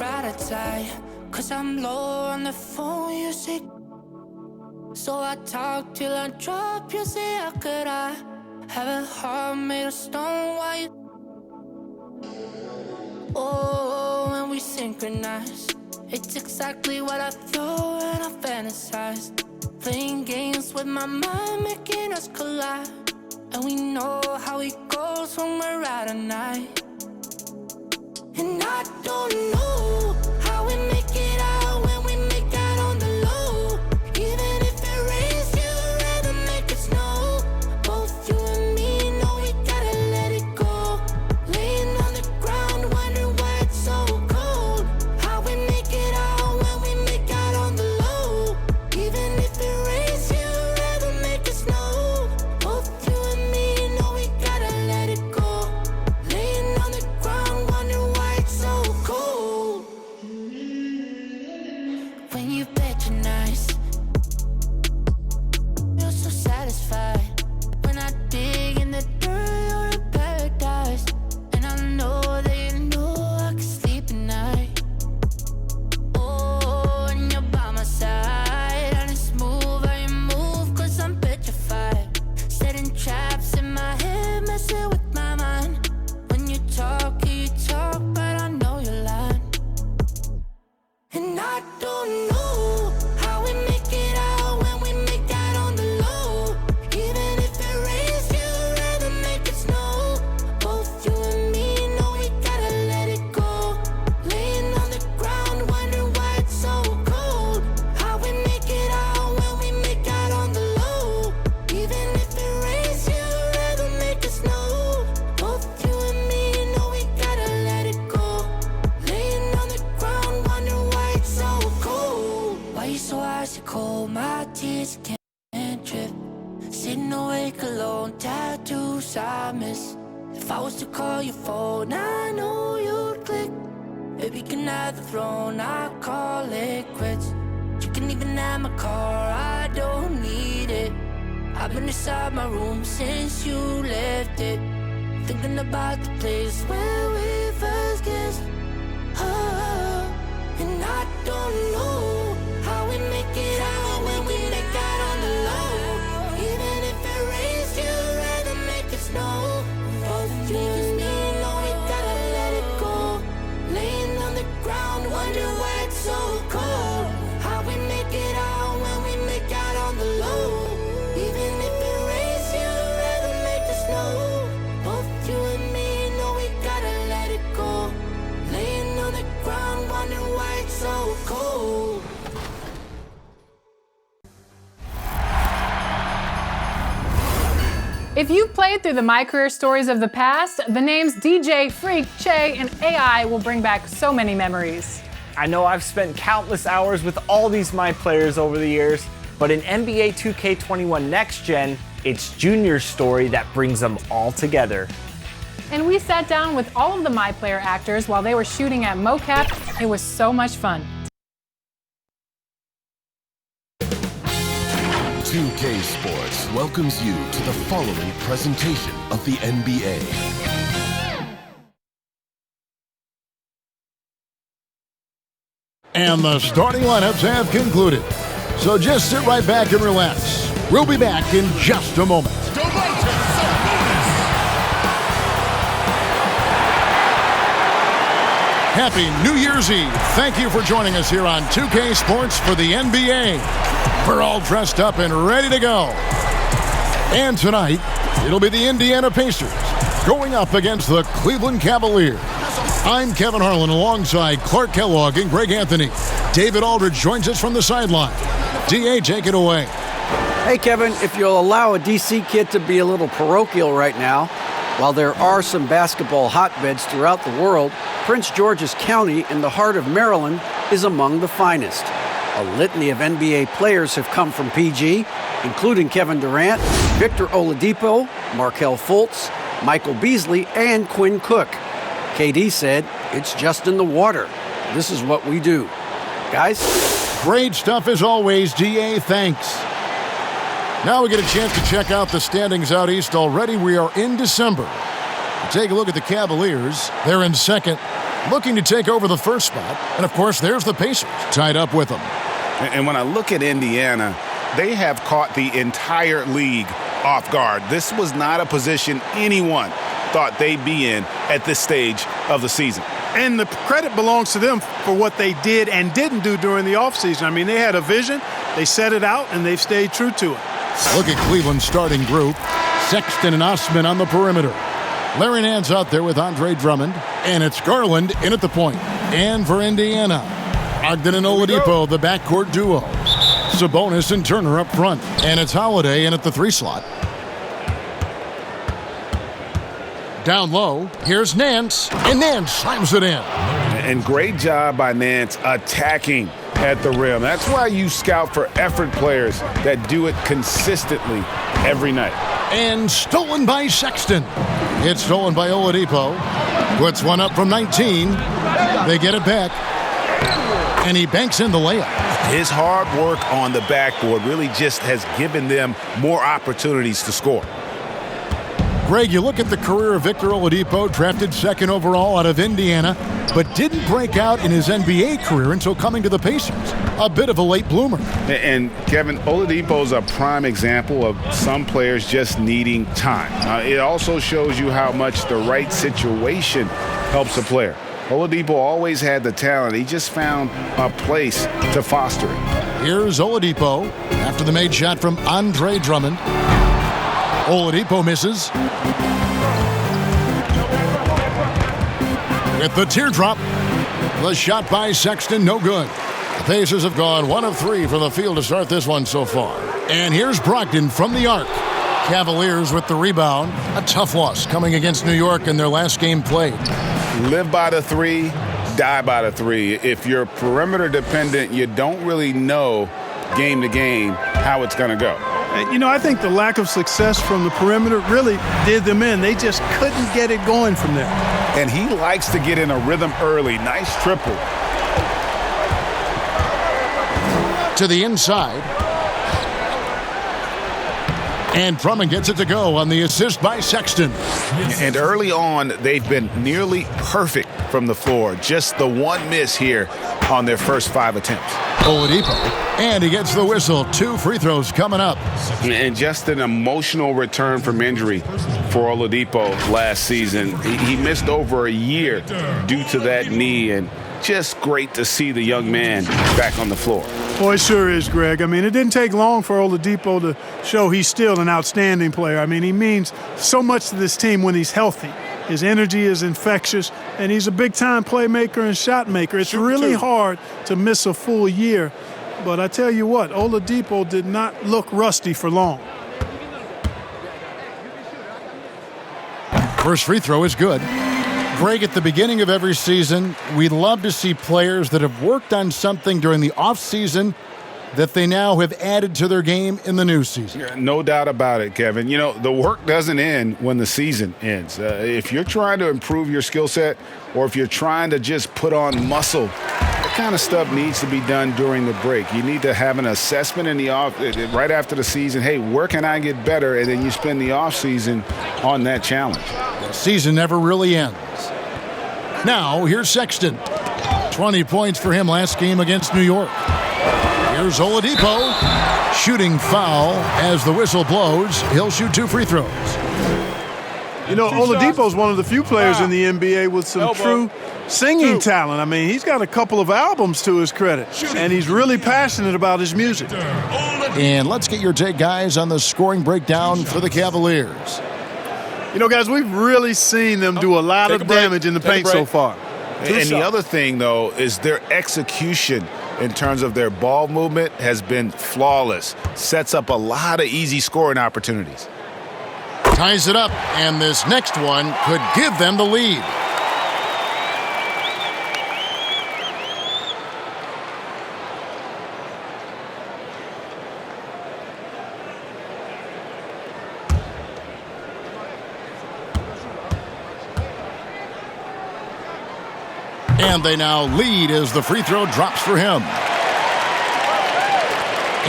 ride or die, 'cause I'm low on the phone, you say. So I talk till I drop, you say, how could I have a heart made of stone? Why you? Oh, when we synchronize, it's exactly what I thought and I fantasized. Playing games with my mind, making us collide. And we know how it goes when we're out at night. And I don't know how we make it out when we make out on the low. Even if it rains, you'd rather make it snow. Both you and me know we gotta let it go. Laying on the ground, wondering why it's so cold. How we make it out when we make out on the low. Even if it rains, you'd rather make it snow. Both you and me know we gotta let it go. Laying on the ground, wondering why it's so cold. When you bet you're nice, you're so satisfied. When I dig in the dirt, you're in paradise. And I know that you know I can sleep at night. Oh, and you're by my side, and it's smooth how you move, 'cause I'm petrified. Setting traps in my head, messing with my mind. When you talk, but I know you're lying. And I don't know how we make it out when we make out on the low. Even if it rains, you'd rather make it snow. Both you and me know we gotta let it go. Laying on the ground, wondering why it's so cold. How we make it out when we make out on the low. Even if it rains, you'd rather make it snow. Both you and me know we gotta let it go. Laying on the ground, wondering why it's so cold. Why you so icy cold? My tears can't drip. Sitting awake alone, tattoos I miss. If I was to call your phone, I know you'd click. Baby, can I have the throne? I call it quits. You can even have my car, I don't need it. I've been inside my room since you left it. Thinking about the place where we first kissed. Oh, and I don't know how we make it out when we make out on the low. Even if it rains, you'd rather make it snow. Both you and me know we gotta let it go. Laying on the ground, wonder why it's so cold. How we make it out when we make out on the low. Even if it rains, you'd rather make it snow. Both you and me know we gotta let it go. Laying on the ground, wondering why it's so cold. If you've played through the My Career Stories of the past, the names DJ, Freak, Che, and AI will bring back so many memories. I know I've spent countless hours with all these My players over the years, but in NBA 2K21 Next Gen, it's Junior's story that brings them all together. And we sat down with all of the My Player actors while they were shooting at mocap. It was so much fun. 2K Sports welcomes you to the following presentation of the NBA. And the starting lineups have concluded. So just sit right back and relax. We'll be back in just a moment. Happy New Year's Eve. Thank you for joining us here on 2K Sports for the NBA. We're all dressed up and ready to go. And tonight, it'll be the Indiana Pacers going up against the Cleveland Cavaliers. I'm Kevin Harlan alongside Clark Kellogg and Greg Anthony. David Aldridge joins us from the sideline. DA, take it away. Hey, Kevin, if you'll allow a DC kid to be a little parochial right now, while there are some basketball hotbeds throughout the world, Prince George's County in the heart of Maryland is among the finest. A litany of NBA players have come from PG, including Kevin Durant, Victor Oladipo, Markelle Fultz, Michael Beasley, and Quinn Cook. KD said, "It's just in the water. This is what we do." Guys? Great stuff as always, DA. Thanks. Now we get a chance to check out the standings out east already. We are in December. Take a look at the Cavaliers. They're in second. looking to take over the first spot. And, of course, there's the Pacers tied up with them. And when I look at Indiana, they have caught the entire league off guard. This was not a position anyone thought they'd be in at this stage of the season. And the credit belongs to them for what they did and didn't do during the offseason. I mean, they had a vision, they set it out, and they've stayed true to it. Look at Cleveland's starting group. Sexton and Osman on the perimeter. Larry Nance out there with Andre Drummond. And it's Garland in at the point. And for Indiana, Ogden and Oladipo, the backcourt duo. Sabonis and Turner up front. And it's Holiday in at the 3 slot. Down low, here's Nance. And Nance slams it in. And great job by Nance attacking at the rim. That's why you scout for effort players that do it consistently every night. And stolen by Sexton. It's stolen by Oladipo. Puts one up from 19. They get it back. And he banks in the layup. His hard work on the backboard really just has given them more opportunities to score. Greg, you look at the career of Victor Oladipo, drafted 2nd overall out of Indiana, but didn't break out in his NBA career until coming to the Pacers. A bit of a late bloomer. And Kevin, Oladipo's a prime example of some players just needing time. It also shows you how much the right situation helps a player. Oladipo always had the talent. He just found a place to foster it. Here's Oladipo after the made shot from Andre Drummond. Oladipo misses. With the teardrop, the shot by Sexton, no good. The Pacers have gone 1 of 3 from the field to start this one so far. And here's Brogdon from the arc. Cavaliers with the rebound. A tough loss coming against New York in their last game played. Live by the 3, die by the 3. If you're perimeter dependent, you don't really know game to game how it's going to go. You know, I think the lack of success from the perimeter really did them in. They just couldn't get it going from there. And he likes to get in a rhythm early. Nice triple. To the inside. And Drummond gets it to go on the assist by Sexton. And early on, they've been nearly perfect from the floor. Just the one miss here on their first 5 attempts. Oladipo. And he gets the whistle. 2 free throws coming up. And just an emotional return from injury for Oladipo last season. He missed over a year due to that knee, and just great to see the young man back on the floor. Boy, it sure is, Greg. I mean, it didn't take long for Oladipo to show he's still an outstanding player. I mean, he means so much to this team when he's healthy. His energy is infectious, and he's a big-time playmaker and shot maker. It's really hard to miss a full year. But I tell you what, Oladipo did not look rusty for long. First free throw is good. Greg, at the beginning of every season, we love to see players that have worked on something during the offseason that they now have added to their game in the new season. Yeah, no doubt about it, Kevin. You know, the work doesn't end when the season ends. If you're trying to improve your skill set, or if you're trying to just put on muscle, that kind of stuff needs to be done during the break. You need to have an assessment in the right after the season. Hey, where can I get better? And then you spend the offseason on that challenge. The season never really ends. Now, here's Sexton. 20 points for him last game against New York. Here's Oladipo. Shooting foul as the whistle blows. He'll shoot 2 free throws. You know, Oladipo's one of the few players in the NBA with some true singing talent. I mean, he's got a couple of albums to his credit, and he's really passionate about his music. And let's get your take, guys, on the scoring breakdown for the Cavaliers. You know, guys, we've really seen them do a lot of damage in the paint so far. And the other thing, though, is their execution in terms of their ball movement has been flawless. Sets up a lot of easy scoring opportunities. Ties it up, and this next one could give them the lead. And they now lead as the free throw drops for him.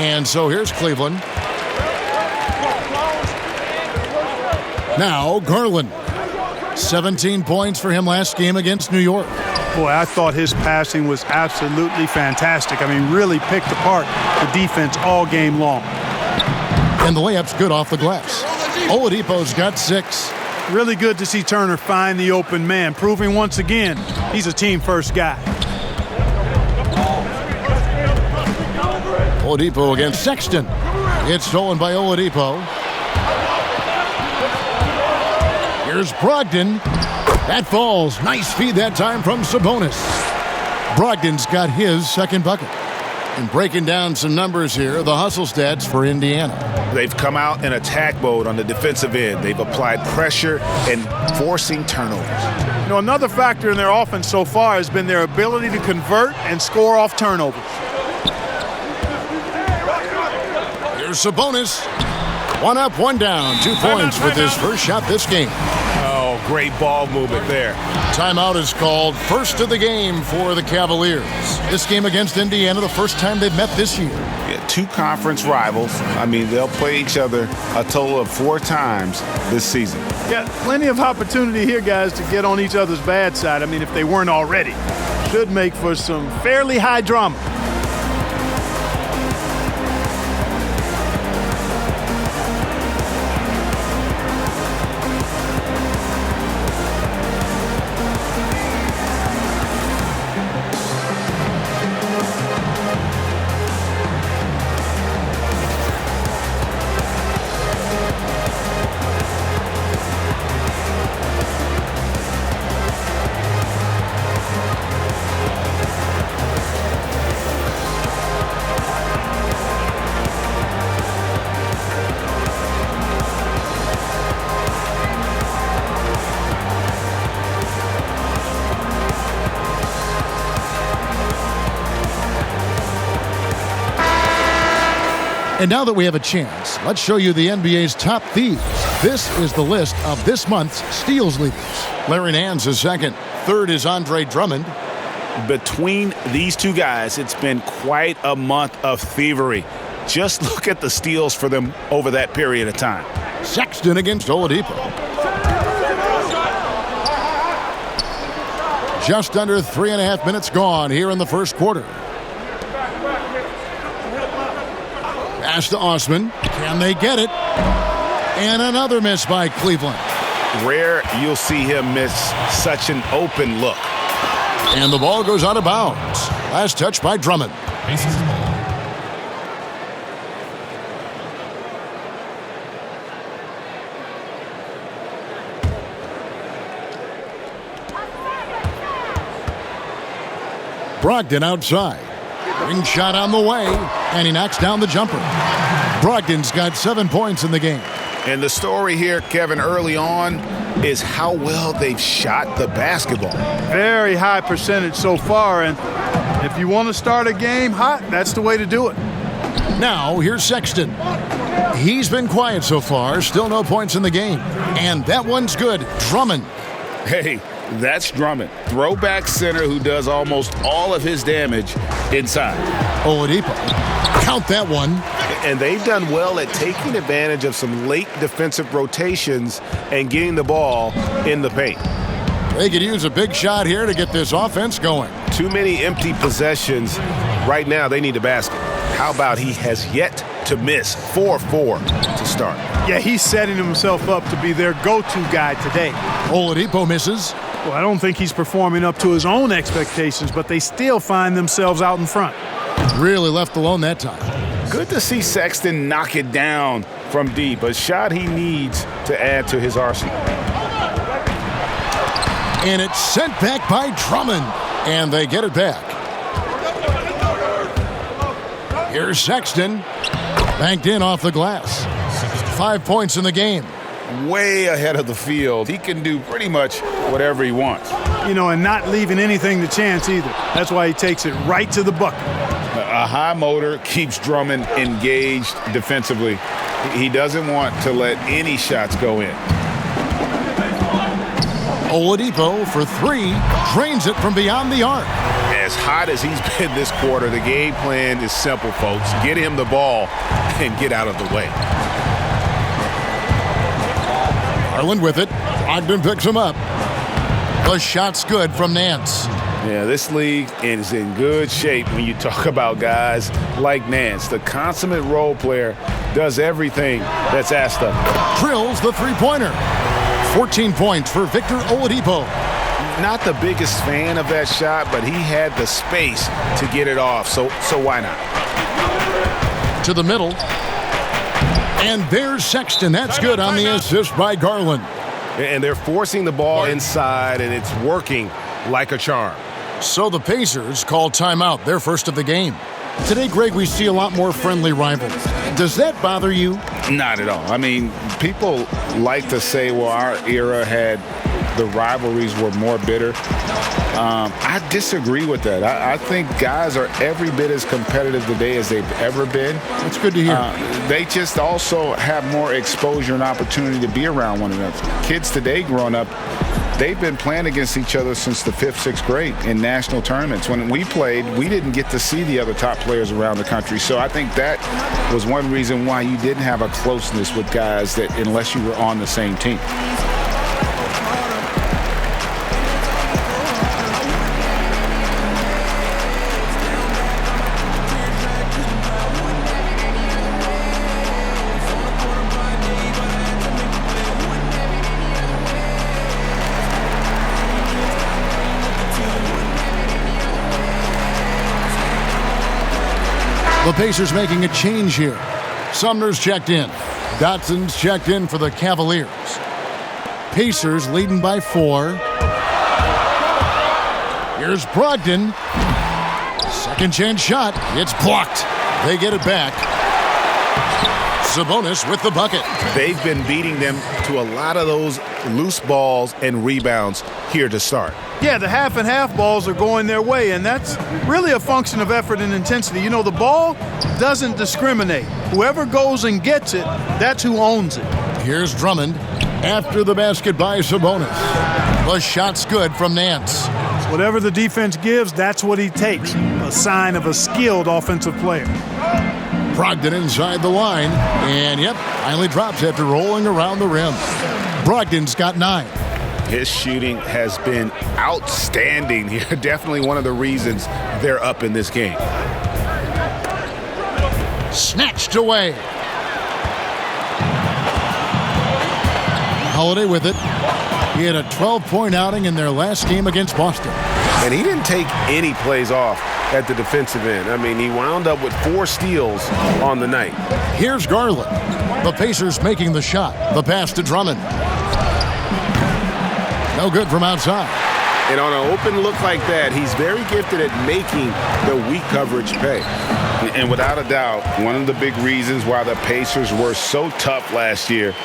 And so here's Cleveland. Now Garland. 17 points for him last game against New York. Boy, I thought his passing was absolutely fantastic. I mean, really picked apart the defense all game long. And the layup's good off the glass. Oladipo's got 6. Really good to see Turner find the open man, proving once again he's a team-first guy. Oladipo against Sexton. It's stolen by Oladipo. Here's Brogdon. That falls. Nice feed that time from Sabonis. Brogdon's got his second bucket. And breaking down some numbers here, the hustle stats for Indiana. They've come out in attack mode on the defensive end. They've applied pressure and forcing turnovers. You know, another factor in their offense so far has been their ability to convert and score off turnovers. Here's Sabonis. 1 up, 1 down. 2 points with his first shot this game. Oh, great ball movement there. Timeout is called. First of the game for the Cavaliers. This game against Indiana, the first time they've met this year. Yeah, 2 conference rivals. I mean, they'll play each other a total of 4 times this season. Yeah, plenty of opportunity here, guys, to get on each other's bad side. I mean, if they weren't already. Should make for some fairly high drama. And now that we have a chance, let's show you the NBA's top thieves. This is the list of this month's steals leaders. Larry Nance is second. Third is Andre Drummond. Between these 2 guys, it's been quite a month of thievery. Just look at the steals for them over that period of time. Sexton against Oladipo. Just under 3.5 minutes gone here in the first quarter. Pass to Osman. Can they get it? And another miss by Cleveland. Rare you'll see him miss such an open look. And the ball goes out of bounds. Last touch by Drummond. Brogdon outside. Ring shot on the way, and he knocks down the jumper. Brogdon's got 7 points in the game. And the story here, Kevin, early on is how well they've shot the basketball. Very high percentage so far, and if you want to start a game hot, that's the way to do it. Now, here's Sexton. He's been quiet so far, still no points in the game. And that one's good. Drummond. Hey, that's Drummond. Throwback center who does almost all of his damage inside. Oladipo. Count that one. And they've done well at taking advantage of some late defensive rotations and getting the ball in the paint. They could use a big shot here to get this offense going. Too many empty possessions. Right now, they need a basket. How about he has yet to miss 4-4 to start? Yeah, he's setting himself up to be their go-to guy today. Oladipo misses. Well, I don't think he's performing up to his own expectations, but they still find themselves out in front. Really left alone that time. Good to see Sexton knock it down from deep. A shot he needs to add to his arsenal. And it's sent back by Drummond. And they get it back. Here's Sexton. Banked in off the glass. 5 points in the game. Way ahead of the field. He can do pretty much whatever he wants. You know, and not leaving anything to chance either. That's why he takes it right to the bucket. A high motor keeps Drummond engaged defensively. He doesn't want to let any shots go in. Oladipo for 3. Drains it from beyond the arc. As hot as he's been this quarter, the game plan is simple, folks. Get him the ball and get out of the way. Colin with it. Brogdon picks him up. The shot's good from Nance. Yeah, this league is in good shape when you talk about guys like Nance. The consummate role player does everything that's asked of him. Drills the three-pointer. 14 points for Victor Oladipo. Not the biggest fan of that shot, but he had the space to get it off, so why not? To the middle. And there's Sexton. That's good on the assist by Garland. And they're forcing the ball inside, and it's working like a charm. So the Pacers call timeout, their first of the game. Today, Greg, we see a lot more friendly rivals. Does that bother you? Not at all. I mean, people like to say, well, our era had the rivalries were more bitter. I disagree with that. I think guys are every bit as competitive today as they've ever been. That's good to hear. They just also have more exposure and opportunity to be around one another. Kids today growing up, they've been playing against each other since the 5th, 6th grade in national tournaments. When we played, we didn't get to see the other top players around the country. So I think that was one reason why you didn't have a closeness with guys that unless you were on the same team. The Pacers making a change here. Sumner's checked in. Dotson's checked in for the Cavaliers. Pacers leading by 4. Here's Brogdon. Second chance shot. It's blocked. They get it back. Sabonis with the bucket. They've been beating them to a lot of those loose balls and rebounds here to start. Yeah, the half and half balls are going their way, and that's really a function of effort and intensity. You know, the ball doesn't discriminate. Whoever goes and gets it, that's who owns it. Here's Drummond after the basket by Sabonis. The shot's good from Nance. Whatever the defense gives, that's what he takes. A sign of a skilled offensive player. Brogdon inside the line, and finally drops after rolling around the rim. Brogdon's got 9. His shooting has been outstanding here. Definitely one of the reasons they're up in this game. Snatched away. Holiday with it. He had a 12-point outing in their last game against Boston. And he didn't take any plays off at the defensive end. I mean, he wound up with 4 steals on the night. Here's Garland. The Pacers making the shot. The pass to Drummond. No good from outside. And on an open look like that, he's very gifted at making the weak coverage pay. And without a doubt, one of the big reasons why the Pacers were so tough last year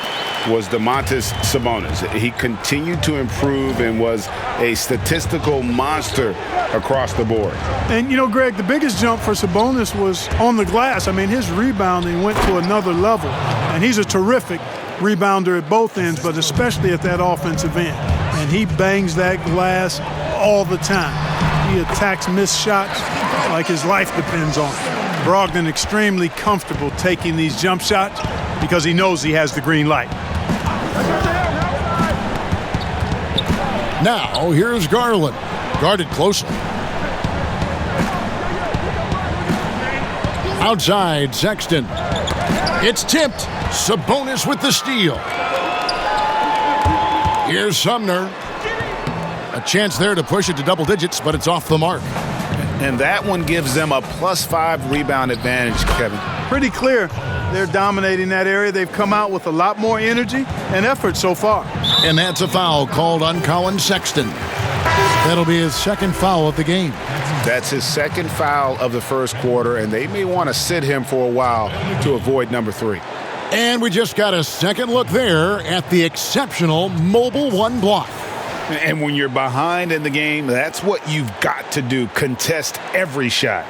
was Domantas Sabonis. He continued to improve and was a statistical monster across the board. And, you know, Greg, the biggest jump for Sabonis was on the glass. I mean, his rebounding went to another level. And he's a terrific rebounder at both ends, but especially at that offensive end. And he bangs that glass all the time. He attacks missed shots like his life depends on it. Brogdon extremely comfortable taking these jump shots because he knows he has the green light. Now, here's Garland. Guarded closely. Outside, Sexton. It's tipped. Sabonis with the steal. Here's Sumner. A chance there to push it to double digits, but it's off the mark. And that one gives them a +5 rebound advantage, Kevin. Pretty clear they're dominating that area. They've come out with a lot more energy and effort so far. And that's a foul called on Colin Sexton. That'll be his second foul of the game. That's his second foul of the first quarter, and they may want to sit him for a while to avoid number 3. And we just got a second look there at the exceptional mobile 1 block. And when you're behind in the game, that's what you've got to do. Contest every shot.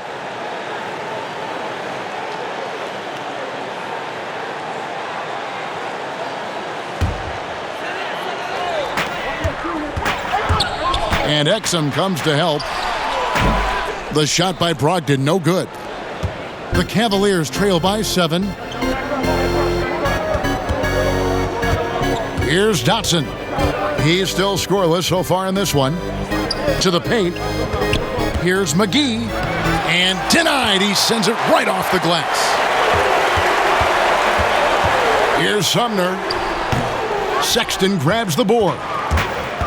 And Exum comes to help. The shot by Brogdon, no good. The Cavaliers trail by 7. Here's Dotson. He's still scoreless so far in this one. To the paint. Here's McGee. And denied. He sends it right off the glass. Here's Sumner. Sexton grabs the board.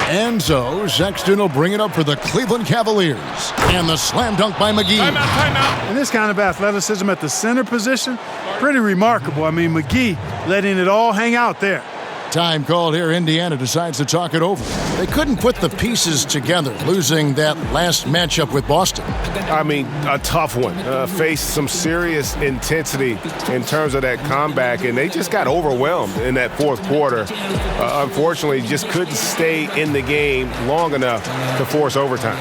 And so Sexton will bring it up for the Cleveland Cavaliers. And the slam dunk by McGee. Timeout. And this kind of athleticism at the center position, pretty remarkable. I mean, McGee letting it all hang out there. Time called here. Indiana decides to talk it over. They couldn't put the pieces together, losing that last matchup with Boston. I mean, a tough one. Faced some serious intensity in terms of that comeback, and they just got overwhelmed in that fourth quarter. Unfortunately, just couldn't stay in the game long enough to force overtime.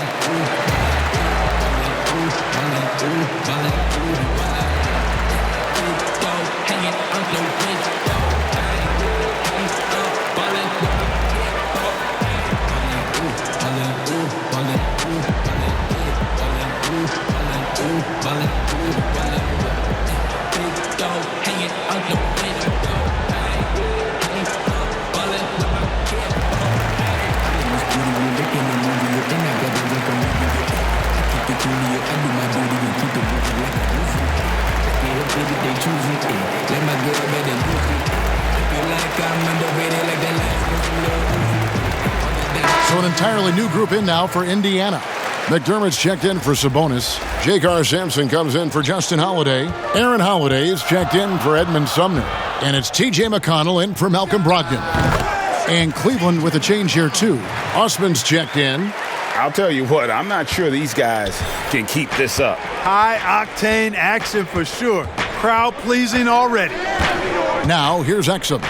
So an entirely new group in now for Indiana. McDermott's checked in for Sabonis. J.K. Sampson comes in for Justin Holiday. Aaron Holiday is checked in for Edmund Sumner. And it's T.J. McConnell in for Malcolm Brogdon. And Cleveland with a change here, too. Osman's checked in. I'll tell you what, I'm not sure these guys can keep this up. High-octane action for sure. Crowd-pleasing already. Now, here's Exum.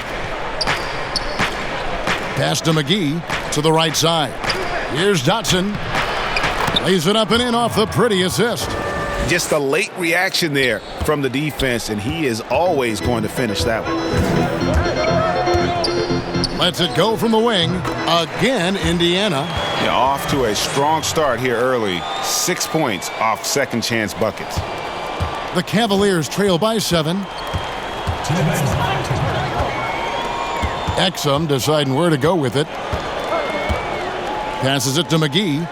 Pass to McGee to the right side. Here's Dotson. Lays it up and in off the pretty assist. Just a late reaction there from the defense, and he is always going to finish that one. Lets it go from the wing. Again, Indiana. Yeah, off to a strong start here early. 6 points off second chance buckets. The Cavaliers trail by 7. Exum deciding where to go with it. Passes it to McGee.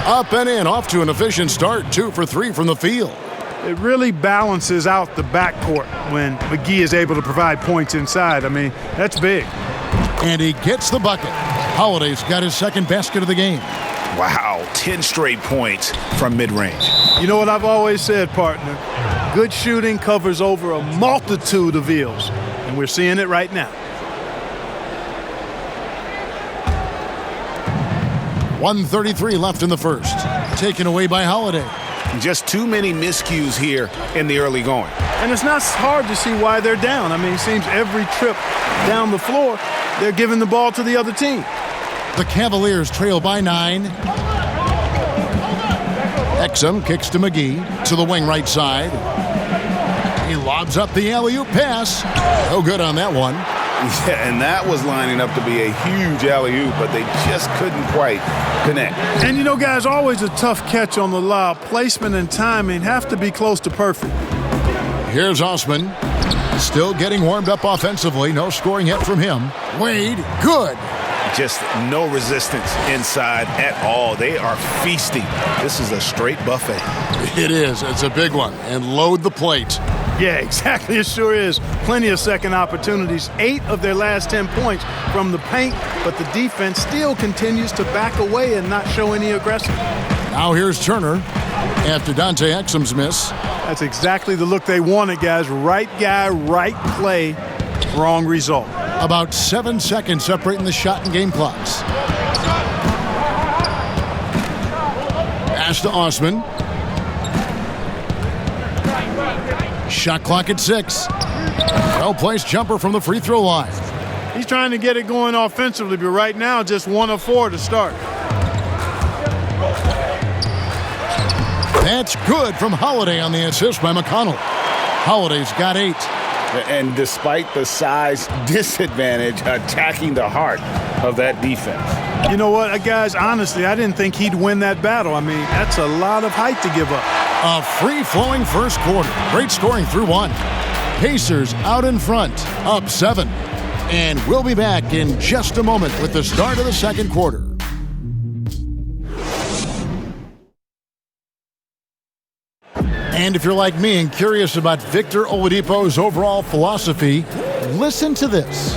Up and in, off to an efficient start. 2 for 3 from the field. It really balances out the backcourt when McGee is able to provide points inside. I mean, that's big. And he gets the bucket. Holiday's got his second basket of the game. Wow, 10 straight points from mid-range. You know what I've always said, partner? Good shooting covers over a multitude of ills, and we're seeing it right now. 1:33 left in the first. Taken away by Holiday. Just too many miscues here in the early going. And it's not hard to see why they're down. I mean, it seems every trip down the floor, they're giving the ball to the other team. The Cavaliers trail by 9. Exum kicks to McGee to the wing right side. He lobs up the alley-oop pass. No good on that one. Yeah, and that was lining up to be a huge alley-oop, but they just couldn't quite connect. And you know, guys, always a tough catch on the lob. Placement and timing have to be close to perfect. Here's Osman. Still getting warmed up offensively. No scoring yet from him. Wade, good. Just no resistance inside at all. They are feasting. This is a straight buffet. It is. It's a big one. And load the plate. Yeah, exactly. It sure is. Plenty of second opportunities. 8 of their last 10 points from the paint, but the defense still continues to back away and not show any aggression. Now here's Turner after Dante Exum's miss. That's exactly the look they wanted, guys. Right guy, right play, wrong result. About 7 seconds separating the shot and game clocks. Pass to Osman. Shot clock at 6. Well-placed jumper from the free throw line. He's trying to get it going offensively, but right now just 1 of 4 to start. That's good from Holiday on the assist by McConnell. Holiday's got 8. And despite the size disadvantage, attacking the heart of that defense. You know what, guys, honestly, I didn't think he'd win that battle. I mean, that's a lot of height to give up. A free-flowing first quarter. Great scoring through 1. Pacers out in front, up 7. And we'll be back in just a moment with the start of the second quarter. And if you're like me and curious about Victor Oladipo's overall philosophy, listen to this.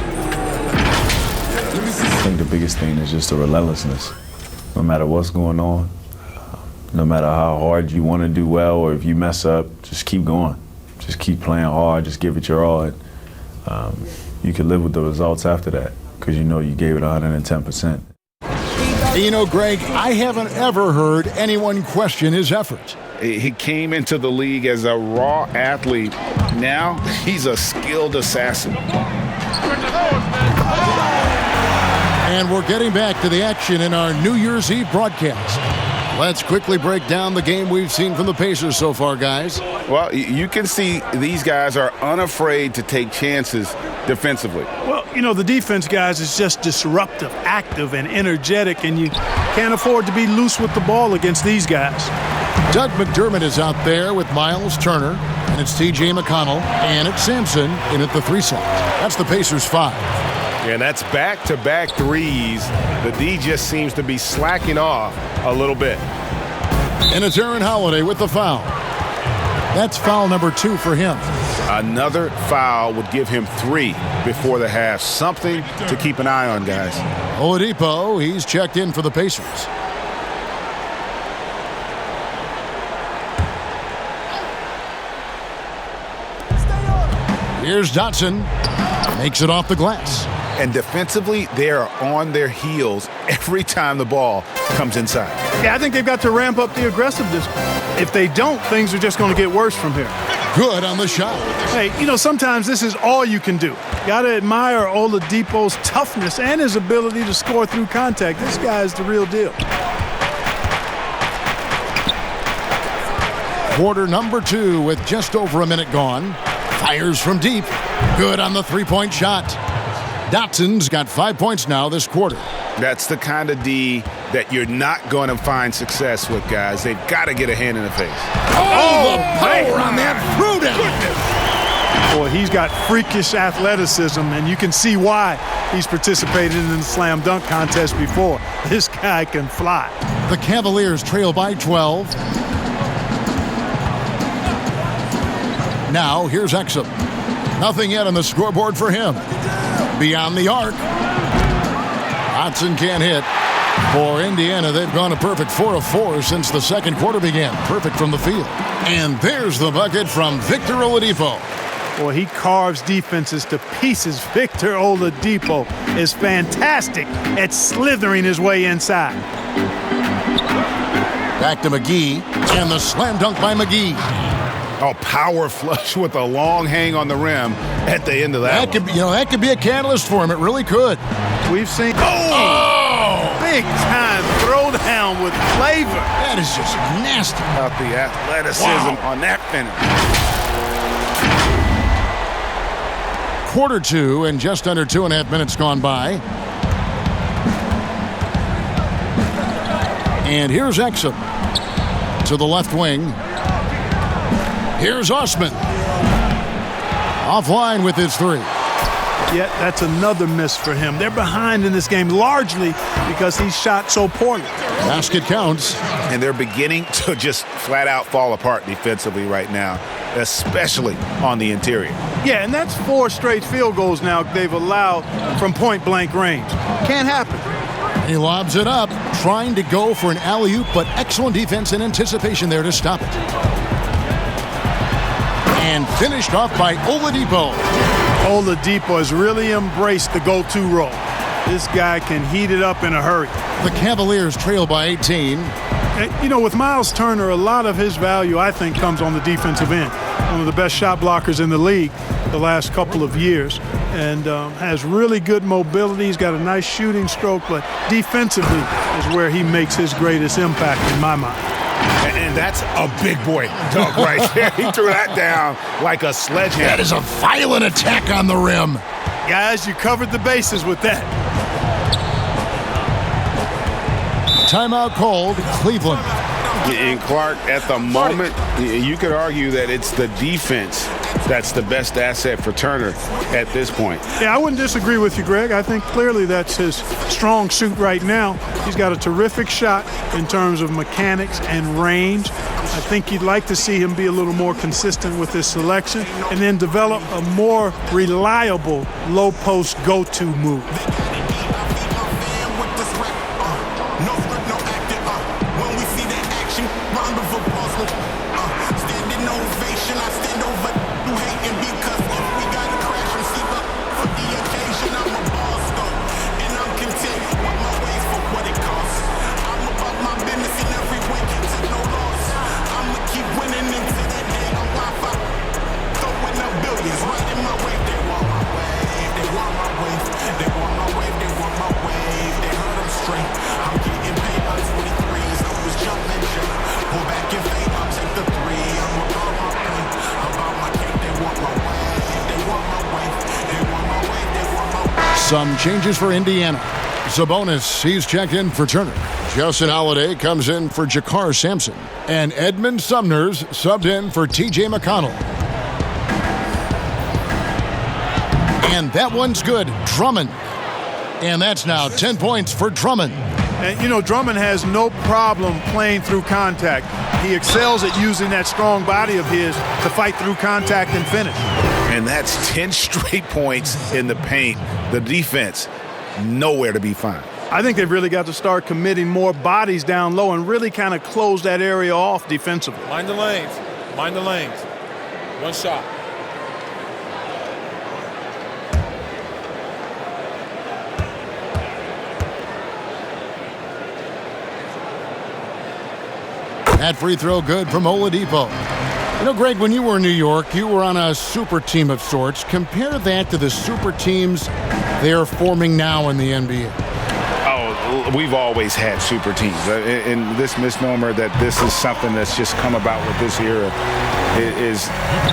I think the biggest thing is just the relentlessness. No matter what's going on, no matter how hard you want to do well, or if you mess up, just keep going. Just keep playing hard, just give it your all. And, you can live with the results after that because you know you gave it 110%. You know, Greg, I haven't ever heard anyone question his effort. He came into the league as a raw athlete. Now he's a skilled assassin. And we're getting back to the action in our New Year's Eve broadcast. Let's quickly break down the game we've seen from the Pacers so far, guys. Well, you can see these guys are unafraid to take chances defensively. Well, you know, the defense, guys, is just disruptive, active, and energetic, and you can't afford to be loose with the ball against these guys. Doug McDermott is out there with Miles Turner, and it's T.J. McConnell, and it's Sampson in at the 3 slot. That's the Pacers 5. And that's back-to-back threes. The D just seems to be slacking off a little bit. And it's Aaron Holiday with the foul. That's foul number 2 for him. Another foul would give him 3 before the half. Something to keep an eye on, guys. Oladipo, he's checked in for the Pacers. Here's Dotson. Makes it off the glass. And defensively, they are on their heels every time the ball comes inside. Yeah, I think they've got to ramp up the aggressiveness. If they don't, things are just going to get worse from here. Good on the shot. Hey, you know, sometimes this is all you can do. Got to admire Oladipo's toughness and his ability to score through contact. This guy is the real deal. Quarter number 2 with just over a minute gone. Fires from deep. Good on the three-point shot. Dotson's got 5 points now this quarter. That's the kind of D that you're not going to find success with, guys. They've got to get a hand in the face. Oh, the power on that throwdown. Boy, he's got freakish athleticism, and you can see why he's participated in the slam dunk contest before. This guy can fly. The Cavaliers trail by 12. Now, here's Exum. Nothing yet on the scoreboard for him. Beyond the arc. Hodson can't hit. For Indiana, they've gone a perfect 4 of 4 since the second quarter began. Perfect from the field. And there's the bucket from Victor Oladipo. Boy, he carves defenses to pieces. Victor Oladipo is fantastic at slithering his way inside. Back to McGee, and the slam dunk by McGee. Oh, power flush with a long hang on the rim at the end of that. That could be a catalyst for him. It really could. We've seen big time throwdown with flavor. That is just nasty. About the athleticism on that finish. Quarter 2 and just under 2.5 minutes gone by. And here's Exum to the left wing. Here's Osman. Offline with his 3. Yet that's another miss for him. They're behind in this game largely because he shot so poorly. Basket counts. And they're beginning to just flat out fall apart defensively right now, especially on the interior. Yeah, and that's 4 straight field goals now they've allowed from point-blank range. Can't happen. He lobs it up, trying to go for an alley-oop, but excellent defense and anticipation there to stop it. And finished off by Oladipo. Oladipo has really embraced the go-to role. This guy can heat it up in a hurry. The Cavaliers trail by 18. And, you know, with Miles Turner, a lot of his value, I think, comes on the defensive end. One of the best shot blockers in the league the last couple of years. And has really good mobility. He's got a nice shooting stroke, but defensively is where he makes his greatest impact in my mind. And that's a big boy dunk right there. He threw that down like a sledgehammer. That is a violent attack on the rim. Guys, you covered the bases with that. Timeout called, Cleveland. And Clark, at the moment, you could argue that it's the defense that's the best asset for Turner at this point. Yeah, I wouldn't disagree with you, Greg. I think clearly that's his strong suit right now. He's got a terrific shot in terms of mechanics and range. I think you'd like to see him be a little more consistent with his selection and then develop a more reliable low post go-to move. Some changes for Indiana. Sabonis, he's checked in for Turner. Justin Holiday comes in for Jakar Sampson. And Edmund Sumner's subbed in for T.J. McConnell. And that one's good. Drummond. And that's now 10 points for Drummond. And, you know, Drummond has no problem playing through contact. He excels at using that strong body of his to fight through contact and finish. And that's 10 straight points in the paint. The defense, nowhere to be found. I think they've really got to start committing more bodies down low and really kind of close that area off defensively. Mind the lanes. Mind the lanes. One shot. That free throw good from Oladipo. You know, Greg, when you were in New York, you were on a super team of sorts. Compare that to the super teams they are forming now in the NBA. Oh, we've always had super teams. And this misnomer that this is something that's just come about with this era is,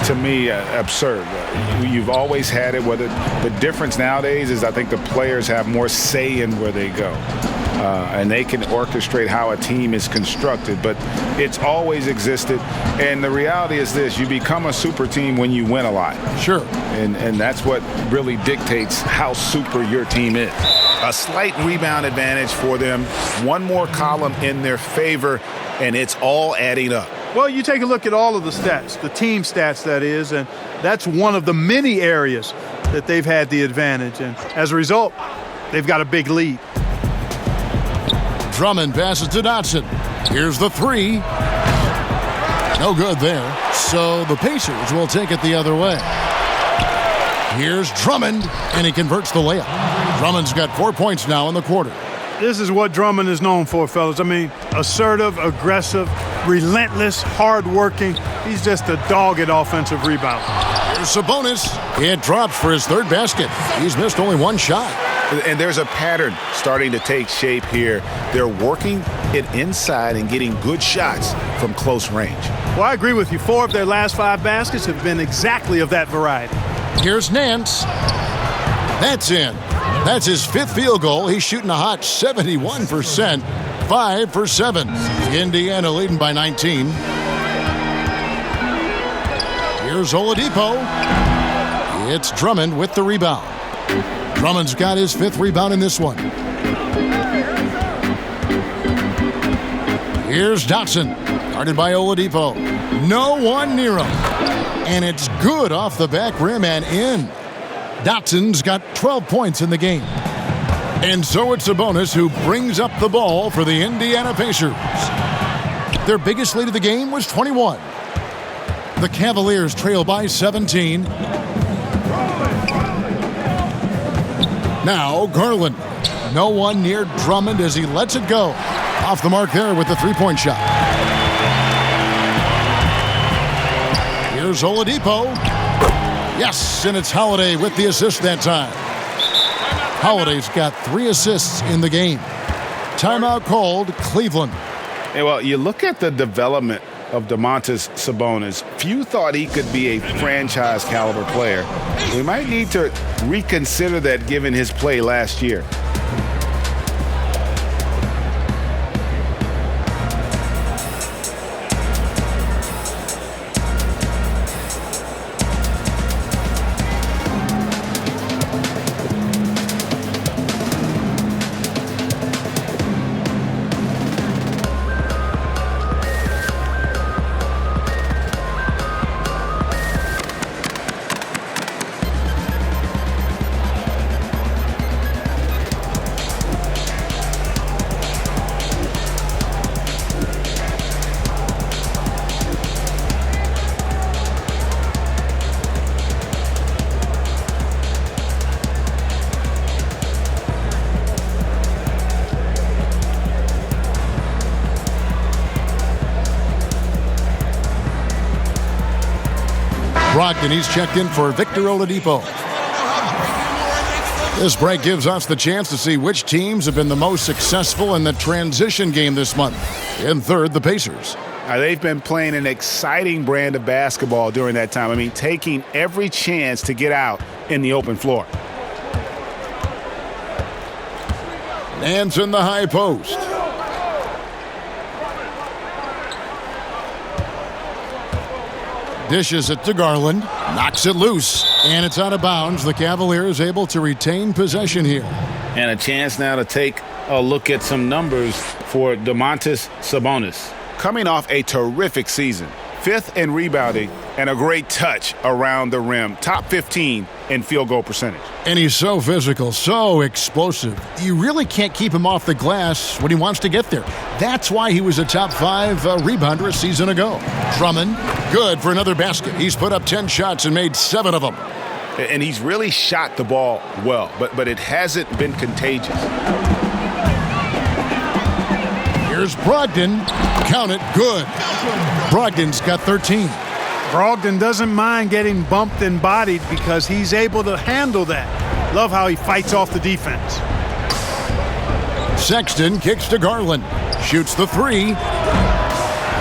to me, absurd. You've always had it. Whether the difference nowadays is I think the players have more say in where they go. And they can orchestrate how a team is constructed, but it's always existed. And the reality is this: you become a super team when you win a lot. Sure. And that's what really dictates how super your team is. A slight rebound advantage for them, one more column in their favor, and it's all adding up. Well, you take a look at all of the stats, the team stats, that is, and that's one of the many areas that they've had the advantage. And as a result, they've got a big lead. Drummond passes to Dotson. Here's the three. No good there. So the Pacers will take it the other way. Here's Drummond, and he converts the layup. Drummond's got 4 points now in the quarter. This is what Drummond is known for, fellas. I mean, assertive, aggressive, relentless, hardworking. He's just a dogged offensive rebounder. Here's Sabonis. It drops for his third basket. He's missed only one shot. And there's a pattern starting to take shape here. They're working it inside and getting good shots from close range. Well, I agree with you. 4 of their last 5 baskets have been exactly of that variety. Here's Nance. That's in. That's his 5th field goal. He's shooting a hot 71%. 5 for 7. Indiana leading by 19. Here's Oladipo. It's Drummond with the rebound. Drummond's got his 5th rebound in this one. Here's Dotson, guarded by Oladipo. No one near him. And it's good off the back rim and in. Dotson's got 12 points in the game. And so it's Sabonis who brings up the ball for the Indiana Pacers. Their biggest lead of the game was 21. The Cavaliers trail by 17. Now Garland. No one near Drummond as he lets it go. Off the mark there with the 3-point shot. Here's Oladipo. Yes, and it's Holiday with the assist that time. Holiday's got 3 assists in the game. Timeout called, Cleveland. Hey, well, you look at the development of Domantas Sabonis. Few thought he could be a franchise caliber player. We might need to reconsider that given his play last year. Brogdon, he's checked in for Victor Oladipo. This break gives us the chance to see which teams have been the most successful in the transition game this month. In third, the Pacers. They've been playing an exciting brand of basketball during that time. I mean, taking every chance to get out in the open floor. Nance in the high post. Dishes it to Garland. Knocks it loose. And it's out of bounds. The Cavaliers able to retain possession here. And a chance now to take a look at some numbers for Domantas Sabonis. Coming off a terrific season. 5th in rebounding and a great touch around the rim. Top 15 in field goal percentage. And he's so physical, so explosive. You really can't keep him off the glass when he wants to get there. That's why he was a top 5 rebounder a season ago. Drummond, good for another basket. He's put up 10 shots and made 7 of them. And he's really shot the ball well, but it hasn't been contagious. Here's Brogdon. Count it, good. Brogdon's got 13. Brogdon doesn't mind getting bumped and bodied because he's able to handle that. Love how he fights off the defense. Sexton kicks to Garland. Shoots the 3.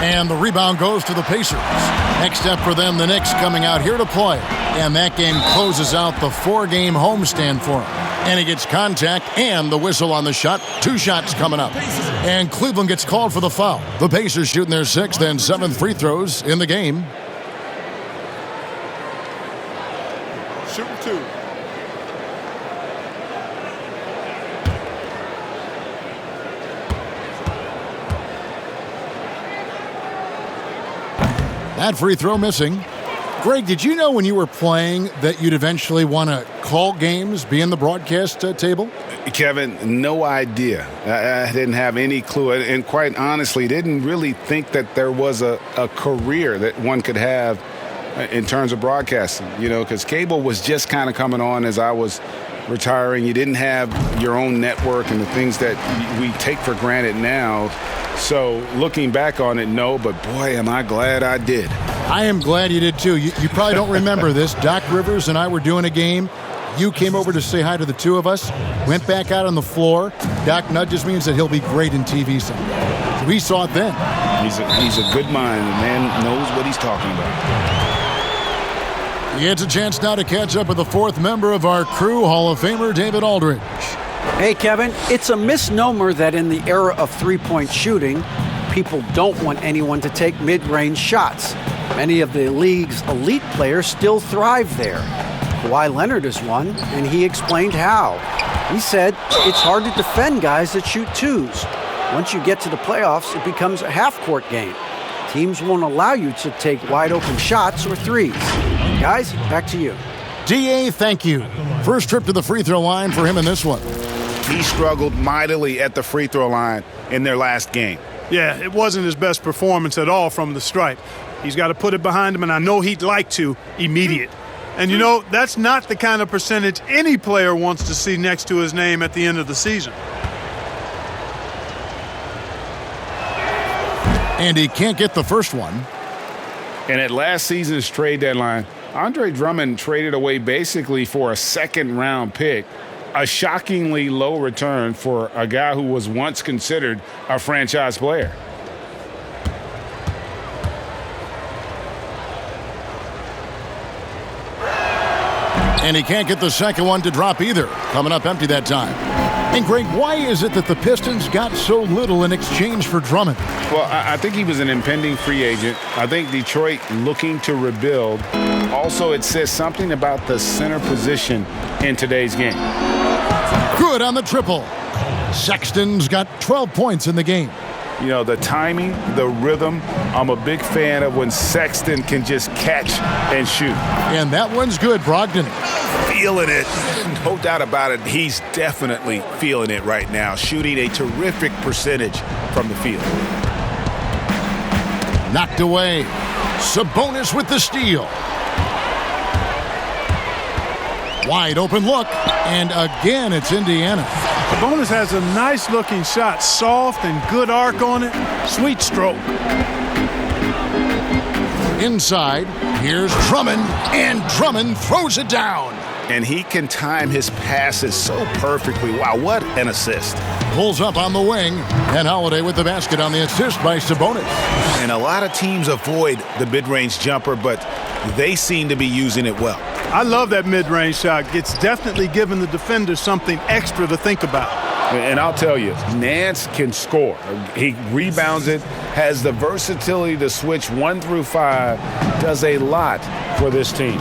And the rebound goes to the Pacers. Next step for them, the Knicks coming out here to play. And that game closes out the 4-game homestand for him. And he gets contact and the whistle on the shot. 2 shots coming up. And Cleveland gets called for the foul. The Pacers shooting their 6th and 7th free throws in the game. Shooting 2. That free throw missing. Greg, did you know when you were playing that you'd eventually want to call games, be in the broadcast table? Kevin, no idea. I didn't have any clue. And quite honestly, didn't really think that there was a career that one could have in terms of broadcasting, you know, because cable was just kind of coming on as I was retiring. You didn't have your own network and the things that we take for granted now. So looking back on it, no, but boy, am I glad I did. I am glad you did too. You probably don't remember this. Doc Rivers and I were doing a game. You came over to say hi to the 2 of us, went back out on the floor. Doc nudges me and said he'll be great in TV someday. So we saw it then. He's a good mind. The man knows what he's talking about. He gets a chance now to catch up with the 4th member of our crew, Hall of Famer David Aldridge. Hey, Kevin, it's a misnomer that in the era of three-point shooting, people don't want anyone to take mid-range shots. Many of the league's elite players still thrive there. Kawhi Leonard is one, and he explained how. He said it's hard to defend guys that shoot 2s. Once you get to the playoffs, it becomes a half-court game. Teams won't allow you to take wide-open shots or 3s. Guys, back to you. D.A., thank you. First trip to the free throw line for him in this one. He struggled mightily at the free throw line in their last game. Yeah, it wasn't his best performance at all from the stripe. He's got to put it behind him, and I know he'd like to immediate. And, you know, that's not the kind of percentage any player wants to see next to his name at the end of the season. And he can't get the first one. And at last season's trade deadline, Andre Drummond traded away basically for a 2nd-round pick, a shockingly low return for a guy who was once considered a franchise player. And he can't get the second one to drop either. Coming up empty that time. And Greg, why is it that the Pistons got so little in exchange for Drummond? Well, I think he was an impending free agent. I think Detroit looking to rebuild. Also, it says something about the center position in today's game. Good on the triple. Sexton's got 12 points in the game. You know, the timing, the rhythm, I'm a big fan of when Sexton can just catch and shoot. And that one's good, Brogdon. Feeling it. No doubt about it. He's definitely feeling it right now. Shooting a terrific percentage from the field. Knocked away. Sabonis with the steal. Wide open look. And again, it's Indiana. Sabonis has a nice-looking shot. Soft and good arc on it. Sweet stroke. Inside, Here's Drummond, and Drummond throws it down. And he can time his passes so perfectly. Wow, what an assist. Pulls up on the wing, and Holiday with the basket on the assist by Sabonis. And a lot of teams avoid the mid-range jumper, but they seem to be using it well. I love that mid-range shot. It's definitely giving the defender something extra to think about. And I'll tell you, Nance can score. He rebounds it, has the versatility to switch 1 through 5, does a lot for this team.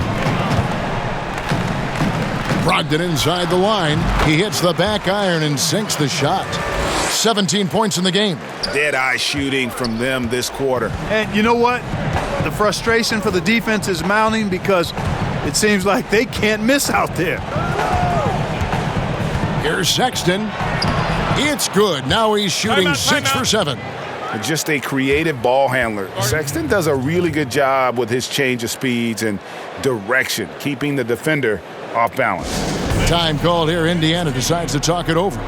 Brogdon inside the line. He hits the back iron and sinks the shot. 17 points in the game. Dead-eye shooting from them this quarter. And you know what? The frustration for the defense is mounting because it seems like they can't miss out there. Here's Sexton. It's good. Now he's shooting 6 for 7. Just a creative ball handler. Sexton does a really good job with his change of speeds and direction, keeping the defender off balance. Time called here. Indiana decides to talk it over.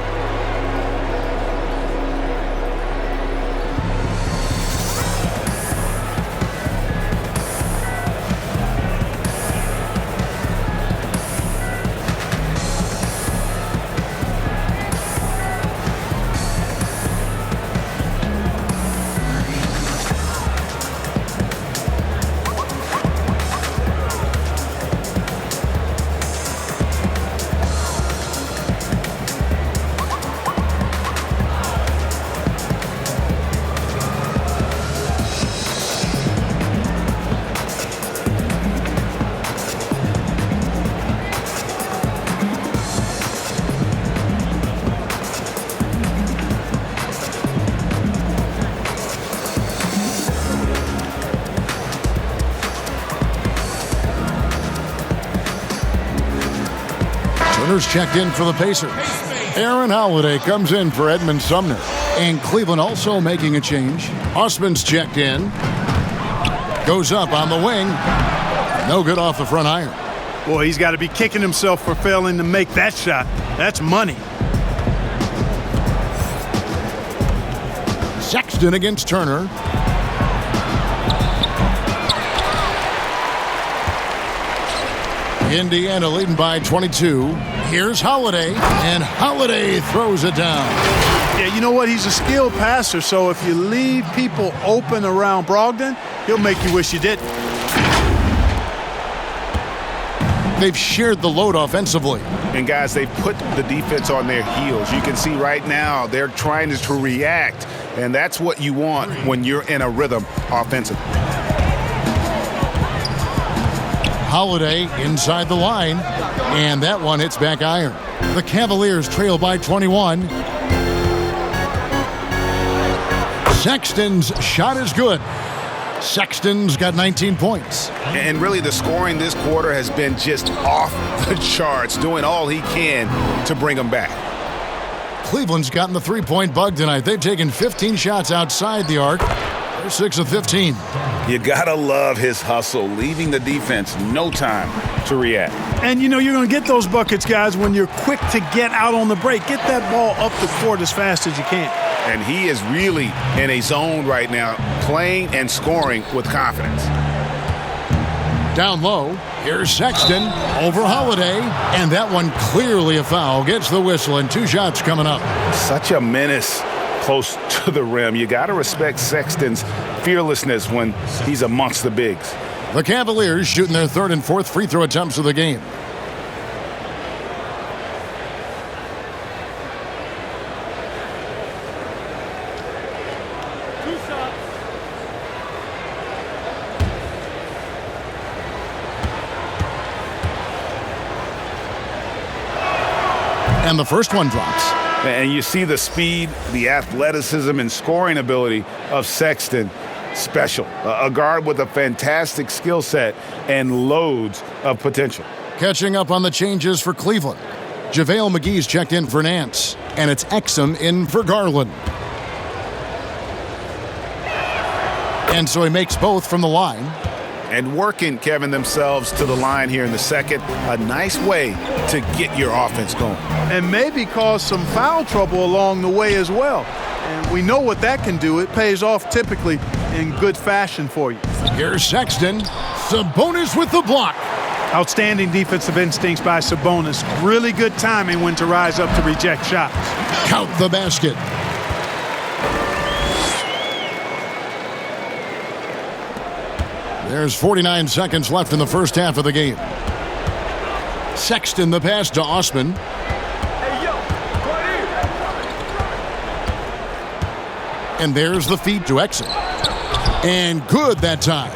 Turner's checked in for the Pacers. Aaron Holiday comes in for Edmund Sumner. And Cleveland also making a change. Osman's checked in. Goes up on the wing. No good off the front iron. Boy, he's got to be kicking himself for failing to make that shot. That's money. Sexton against Turner. Indiana leading by 22. Here's Holiday, and Holiday throws it down. Yeah, you know what? He's a skilled passer, so if you leave people open around Brogdon, he'll make you wish you didn't. They've shared the load offensively. And guys, they've put the defense on their heels. You can see right now they're trying to react, and that's what you want when you're in a rhythm offensively. Holiday inside the line, and that one hits back iron. The Cavaliers trail by 21. Sexton's shot is good. Sexton's got 19 points. And really the scoring this quarter has been just off the charts, doing all he can to bring them back. Cleveland's gotten the three-point bug tonight. They've taken 15 shots outside the arc. They're 6 of 15. You gotta love his hustle, leaving the defense no time to react. And you know you're going to get those buckets, guys, when you're quick to get out on the break. Get that ball up the court as fast as you can. And he is really in a zone right now, playing and scoring with confidence. Down low, here's Sexton over Holiday, and that one clearly a foul. Gets the whistle, and 2 shots coming up. Such a menace close to the rim. You got to respect Sexton's fearlessness when he's amongst the bigs. The Cavaliers shooting their 3rd and 4th free throw attempts of the game. And the first one drops. And you see the speed, the athleticism, and scoring ability of Sexton. Special. A guard with a fantastic skill set and loads of potential. Catching up on the changes for Cleveland. JaVale McGee's checked in for Nance, and it's Exum in for Garland. And so he makes both from the line. And working, Kevin, themselves to the line here in the second. A nice way to get your offense going. And maybe cause some foul trouble along the way as well. And we know what that can do. It pays off typically in good fashion for you. Here's Sexton. Sabonis with the block. Outstanding defensive instincts by Sabonis. Really good timing when to rise up to reject shots. Count the basket. There's 49 seconds left in the first half of the game. Sexton the pass to Osman. And there's the feed to Exum. And good that time.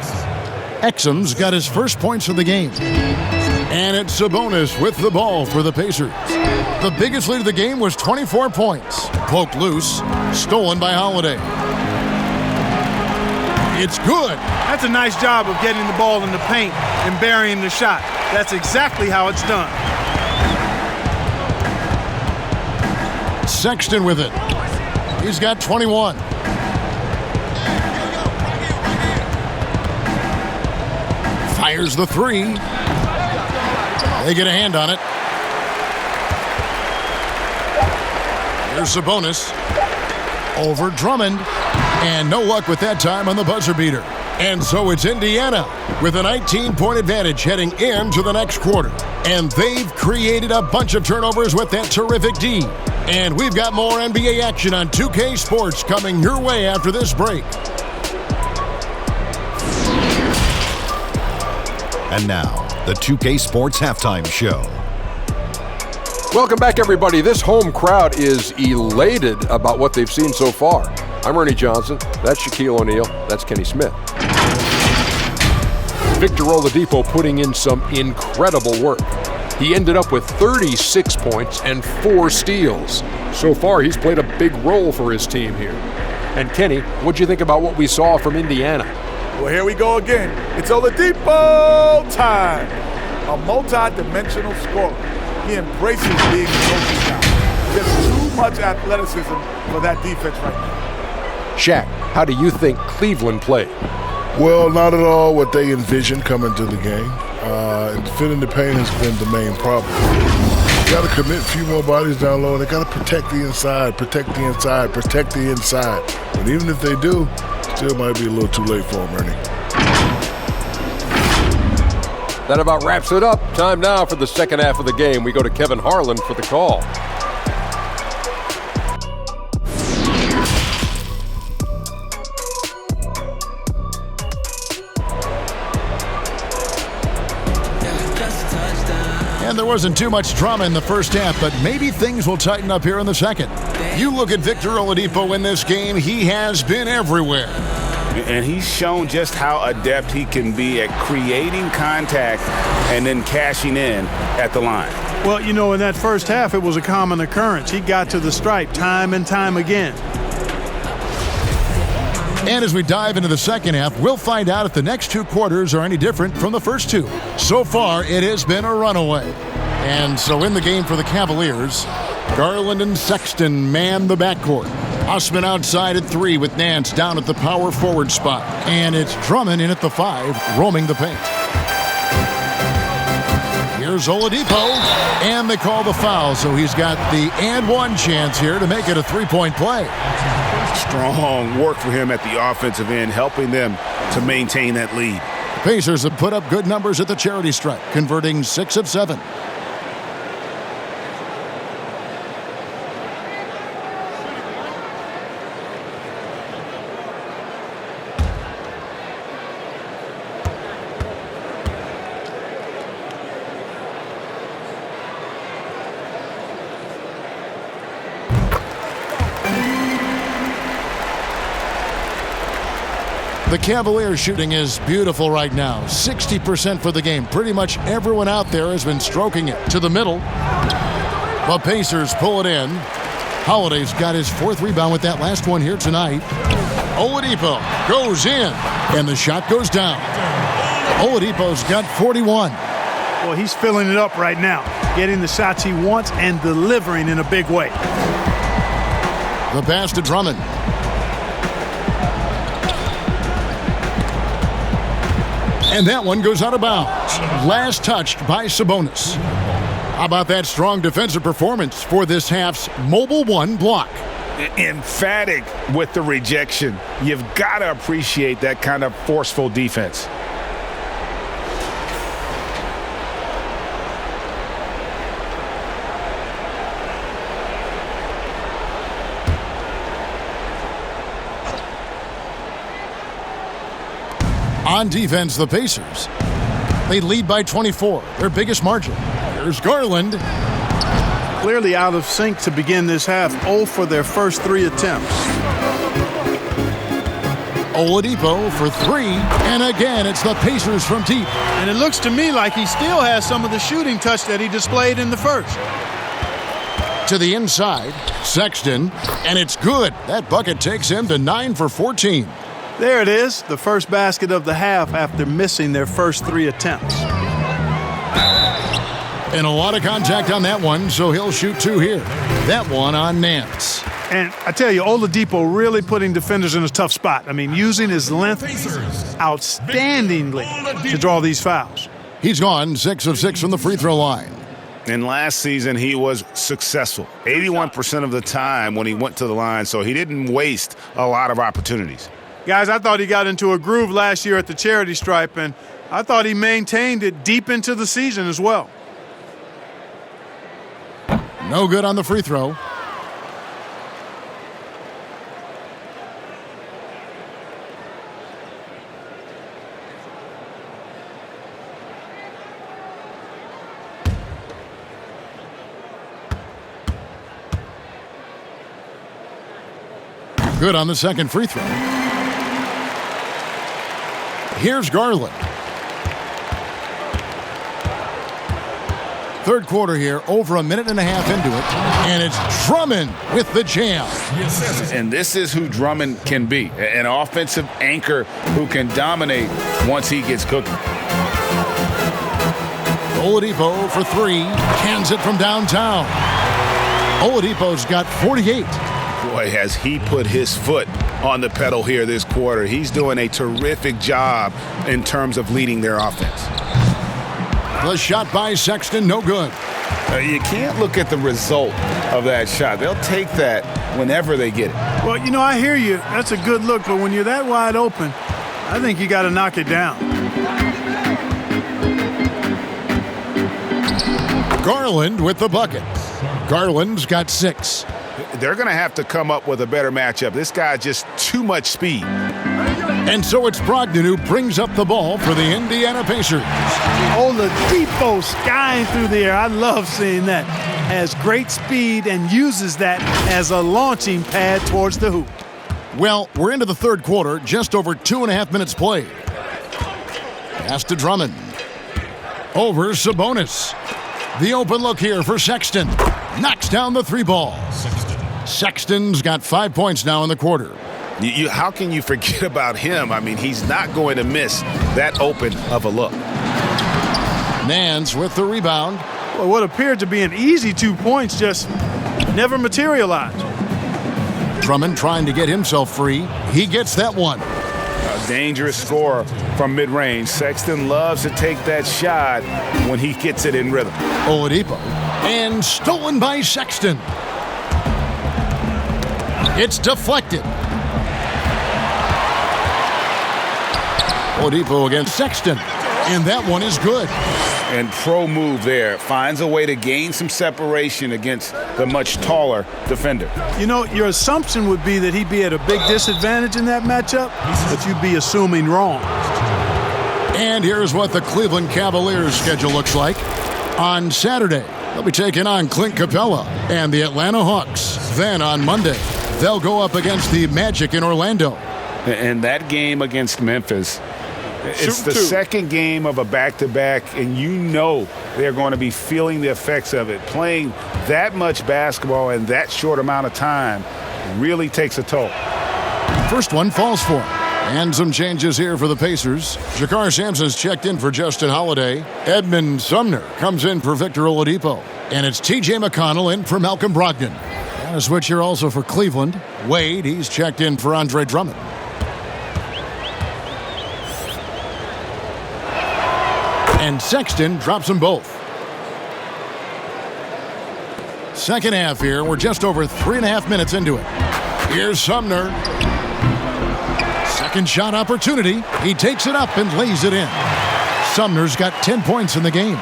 Exum's got his first points of the game. And it's Sabonis with the ball for the Pacers. The biggest lead of the game was 24 points. Poked loose, stolen by Holiday. It's good. That's a nice job of getting the ball in the paint and burying the shot. That's exactly how it's done. Sexton with it. He's got 21. Fires the three. They get a hand on it. Here's Sabonis. Over Drummond. And no luck with that time on the buzzer beater. And so it's Indiana with a 19-point advantage heading into the next quarter. And they've created a bunch of turnovers with that terrific D. And we've got more NBA action on 2K Sports coming your way after this break. And now, the 2K Sports Halftime Show. Welcome back, everybody. This home crowd is elated about what they've seen so far. I'm Ernie Johnson. That's Shaquille O'Neal. That's Kenny Smith. Victor Oladipo putting in some incredible work. He ended up with 36 points and 4 steals. So far, he's played a big role for his team here. And Kenny, what'd you think about what we saw from Indiana? Well, here we go again. It's Oladipo time. A multi-dimensional scorer. He embraces being a trophy guy. Just too much athleticism for that defense right now. Shaq, how do you think Cleveland played? Well, not at all what they envisioned coming to the game. Filling the paint has been the main problem. You got to commit a few more bodies down low. They got to protect the inside, protect the inside, protect the inside. But even if they do, still might be a little too late for them, Ernie. That about wraps it up. Time now for the second half of the game. We go to Kevin Harlan for the call. And there wasn't too much drama in the first half, but maybe things will tighten up here in the second. You look at Victor Oladipo in this game, he has been everywhere. And he's shown just how adept he can be at creating contact and then cashing in at the line. Well, you know, in that first half, it was a common occurrence. He got to the stripe time and time again. And as we dive into the second half, we'll find out if the next two quarters are any different from the first two. So far, it has been a runaway. And so in the game for the Cavaliers, Garland and Sexton man the backcourt. Osman outside at 3 with Nance down at the power forward spot. And it's Drummond in at the 5, roaming the paint. Here's Oladipo, and they call the foul, so he's got the and one chance here to make it a three-point play. Strong work for him at the offensive end, helping them to maintain that lead. The Pacers have put up good numbers at the charity stripe, converting 6 of 7. The Cavaliers shooting is beautiful right now. 60% for the game. Pretty much everyone out there has been stroking it to the middle. The Pacers pull it in. Holiday's got his 4th rebound with that last one here tonight. Oladipo goes in, and the shot goes down. Oladipo's got 41. Well, he's filling it up right now, getting the shots he wants and delivering in a big way. The pass to Drummond. And that one goes out of bounds. Last touched by Sabonis. How about that strong defensive performance for this half's Mobile 1 block? Emphatic with the rejection. You've got to appreciate that kind of forceful defense. On defense, the Pacers. They lead by 24, their biggest margin. Here's Garland. Clearly out of sync to begin this half. 0 for their first 3 attempts. Oladipo for 3, and again, it's the Pacers from deep. And it looks to me like he still has some of the shooting touch that he displayed in the first. To the inside, Sexton, and it's good. That bucket takes him to 9 for 14. There it is, the first basket of the half after missing their first 3 attempts. And a lot of contact on that one, so he'll shoot 2 here. That one on Nance. And I tell you, Oladipo really putting defenders in a tough spot. I mean, using his length outstandingly to draw these fouls. He's gone 6 of 6 from the free throw line. And last season, he was successful 81% of the time when he went to the line, so he didn't waste a lot of opportunities. Guys, I thought he got into a groove last year at the charity stripe, and I thought he maintained it deep into the season as well. No good on the free throw. Good on the second free throw. Here's Garland. Third quarter here, over a minute and a half into it, and it's Drummond with the jam. And this is who Drummond can be, an offensive anchor who can dominate once he gets cooking. Oladipo for 3, cans it from downtown. Oladipo's got 48. Boy, has he put his foot on the pedal here this quarter. He's doing a terrific job in terms of leading their offense. The shot by Sexton, no good. You can't look at the result of that shot. They'll take that whenever they get it. Well, you know, I hear you. That's a good look, but when you're that wide open, I think you got to knock it down. Garland with the bucket. Garland's got 6. They're going to have to come up with a better matchup. This guy just too much speed. And so it's Brogdon who brings up the ball for the Indiana Pacers. Oladipo skying through the air. I love seeing that. Has great speed and uses that as a launching pad towards the hoop. Well, we're into the third quarter, just over 2.5 minutes played. Pass to Drummond. Over Sabonis. The open look here for Sexton. Knocks down the 3 ball. Sexton's got 5 points now in the quarter. How can you forget about him? I mean, he's not going to miss that open of a look. Nance with the rebound. Well, what appeared to be an easy 2 points just never materialized. Drummond trying to get himself free. He gets that one. A dangerous scorer from mid-range. Sexton loves to take that shot when he gets it in rhythm. Oladipo. And stolen by Sexton. It's deflected. Oladipo against Sexton. And that one is good. And pro move there. Finds a way to gain some separation against the much taller defender. You know, your assumption would be that he'd be at a big disadvantage in that matchup, but you'd be assuming wrong. And here's what the Cleveland Cavaliers schedule looks like. On Saturday, they'll be taking on Clint Capella and the Atlanta Hawks. Then on Monday, they'll go up against the Magic in Orlando. And that game against Memphis, it's the second game of a back-to-back, and you know they're going to be feeling the effects of it. Playing that much basketball in that short amount of time really takes a toll. First one falls for him. And some changes here for the Pacers. Jakar Sampson's checked in for Justin Holiday. Edmund Sumner comes in for Victor Oladipo. And it's T.J. McConnell in for Malcolm Brogdon. And a switch here also for Cleveland. Wade, he's checked in for Andre Drummond. And Sexton drops them both. Second half here. We're just over 3.5 minutes into it. Here's Sumner. Second shot opportunity. He takes it up and lays it in. Sumner's got 10 points in the game.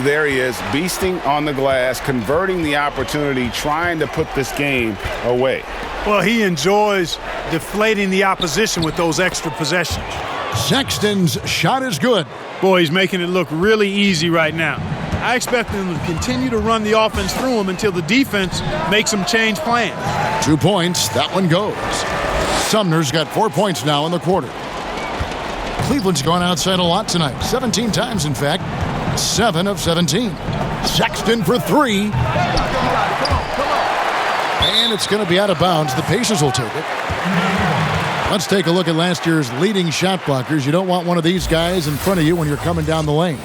There he is, beasting on the glass, converting the opportunity, trying to put this game away. Well, he enjoys deflating the opposition with those extra possessions. Sexton's shot is good. Boy, he's making it look really easy right now. I expect them to continue to run the offense through him until the defense makes them change plans. 2 points, that one goes. Sumner's got 4 points now in the quarter. Cleveland's gone outside a lot tonight, 17 times in fact, 7 of 17. Sexton for 3. And it's going to be out of bounds. The Pacers will take it. Let's take a look at last year's leading shot blockers. You don't want one of these guys in front of you when you're coming down the lane.